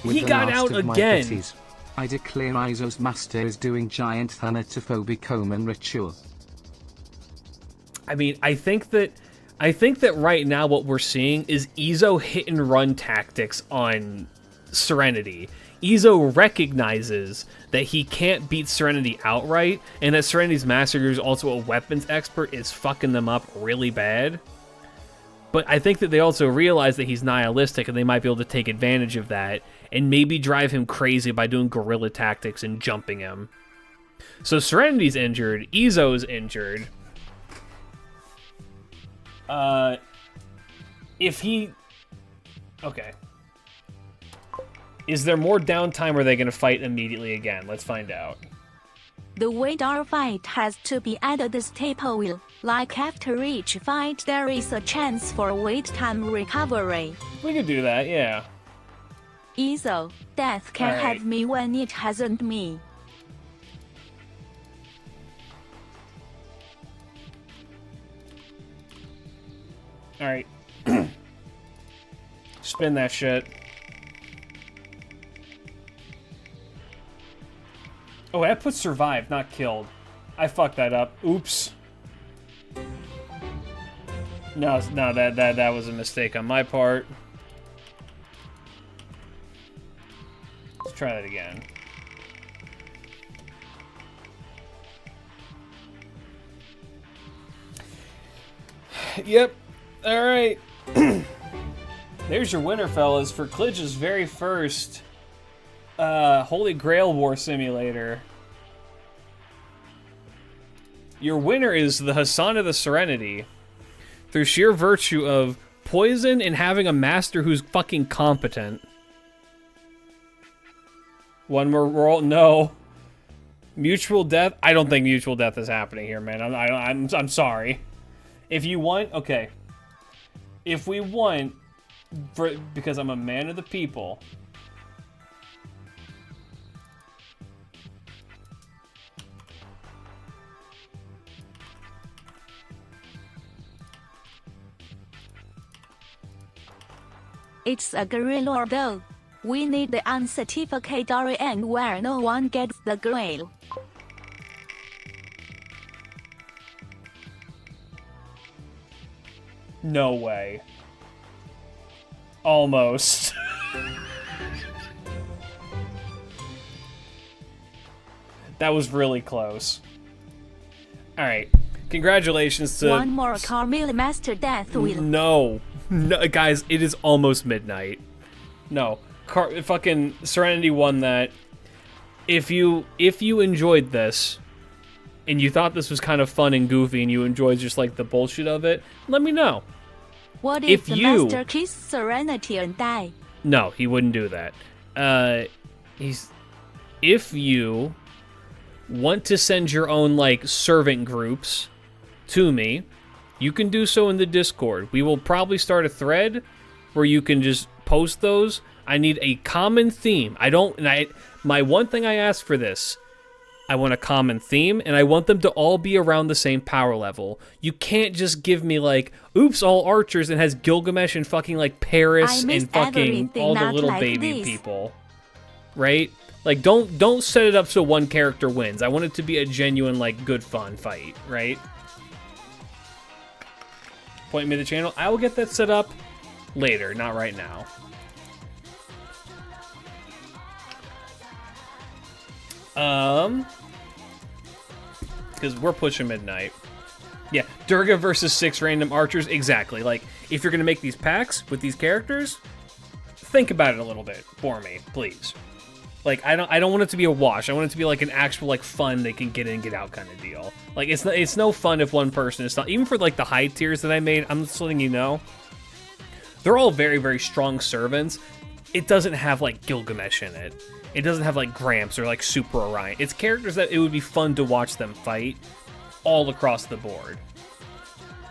S7: with
S1: He
S7: the
S1: got
S7: last
S1: out
S7: of my
S1: again.
S7: pities. I declare Izo's master is doing giant thanatophobic omen ritual.
S1: I mean, I think that right now what we're seeing is Izo hit and run tactics on Serenity. Izo recognizes that he can't beat Serenity outright, and that Serenity's master, who's also a weapons expert, is fucking them up really bad. But I think that they also realize that he's nihilistic, and they might be able to take advantage of that, and maybe drive him crazy by doing guerrilla tactics and jumping him. So Serenity's injured, Izo's injured. Okay. Is there more downtime, or are they going to fight immediately again? Let's find out.
S4: The way our fight has to be at the staple will, like after each fight there is a chance for wait time recovery.
S1: We could do that, yeah.
S4: Izo, death can
S1: Alright.
S4: have me when it hasn't me.
S1: Alright. Spin that shit. Oh, that put survived, not killed. I fucked that up. Oops. No, that was a mistake on my part. Let's try that again. Yep. Alright. There's your winner, fellas, for Klidge's very first Holy Grail War simulator. Your winner is the Hassan of the Serenity. Through sheer virtue of poison and having a master who's fucking competent. One more roll. No. Mutual death? I don't think mutual death is happening here, man. I'm sorry. If you want, okay. If we want, because I'm a man of the people.
S4: It's a Grail War though. We need the uncertificatory end where no one gets the grail.
S1: No way. Almost. That was really close. Alright. Congratulations to...
S4: One more Carmilla Master Death will.
S1: No. No, guys, it is almost midnight. No. Fucking Serenity won that. If you enjoyed this, and you thought this was kind of fun and goofy, and you enjoyed just like the bullshit of it, let me know.
S4: What
S1: If
S4: if the
S1: you-
S4: Master kiss Serenity and die?
S1: No, he wouldn't do that. If you want to send your own like servant groups to me, you can do so in the Discord. We will probably start a thread where you can just post those. I need a common theme. My one thing I ask for this, I want a common theme, and I want them to all be around the same power level. You can't just give me like, oops, all archers, and has Gilgamesh and fucking like Paris
S4: I missed
S1: and fucking
S4: everything,
S1: all the
S4: not
S1: little
S4: like
S1: baby
S4: this.
S1: people. Right? Like, don't set it up so one character wins. I want it to be a genuine, like, good fun fight, right? Point me to the channel. I will get that set up later, not right now. Because we're pushing midnight. Yeah, Durga versus 6 random archers, exactly. Like, if you're gonna make these packs with these characters, think about it a little bit for me, please. Like, I don't want it to be a wash. I want it to be like an actual like fun they can get in, get out kind of deal. Like, it's no fun if one person is not. Even for like the high tiers that I made, I'm just letting you know, they're all very, very strong servants. It doesn't have like Gilgamesh in it. It doesn't have like Gramps or like Super Orion. It's characters that it would be fun to watch them fight all across the board.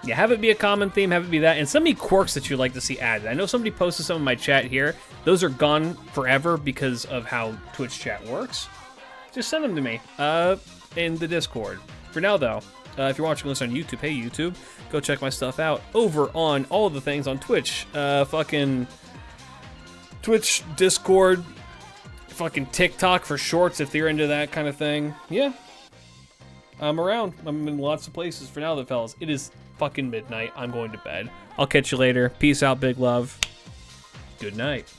S1: Yeah, have it be a common theme, have it be that, and some of the quirks that you'd like to see added. I know somebody posted some in my chat here. Those are gone forever because of how Twitch chat works. Just send them to me in the Discord. For now, though, if you're watching this on YouTube, hey YouTube, go check my stuff out over on all the things on Twitch. Fucking Twitch, Discord, fucking TikTok for shorts if you're into that kind of thing. Yeah. I'm around. I'm in lots of places for now, though, fellas. It is fucking midnight. I'm going to bed. I'll catch you later. Peace out, big love. Good night.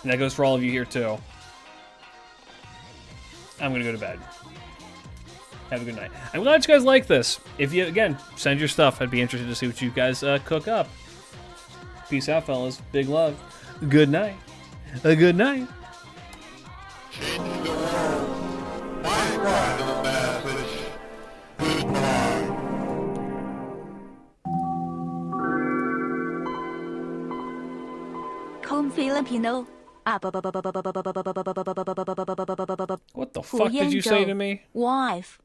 S1: And that goes for all of you here, too. I'm going to go to bed. Have a good night. I'm glad you guys like this. If you, again, send your stuff. I'd be interested to see what you guys cook up. Peace out, fellas. Big love. Good night. A good night.
S4: Home Filipino.
S1: What the fuck did you say to me?
S4: Wife.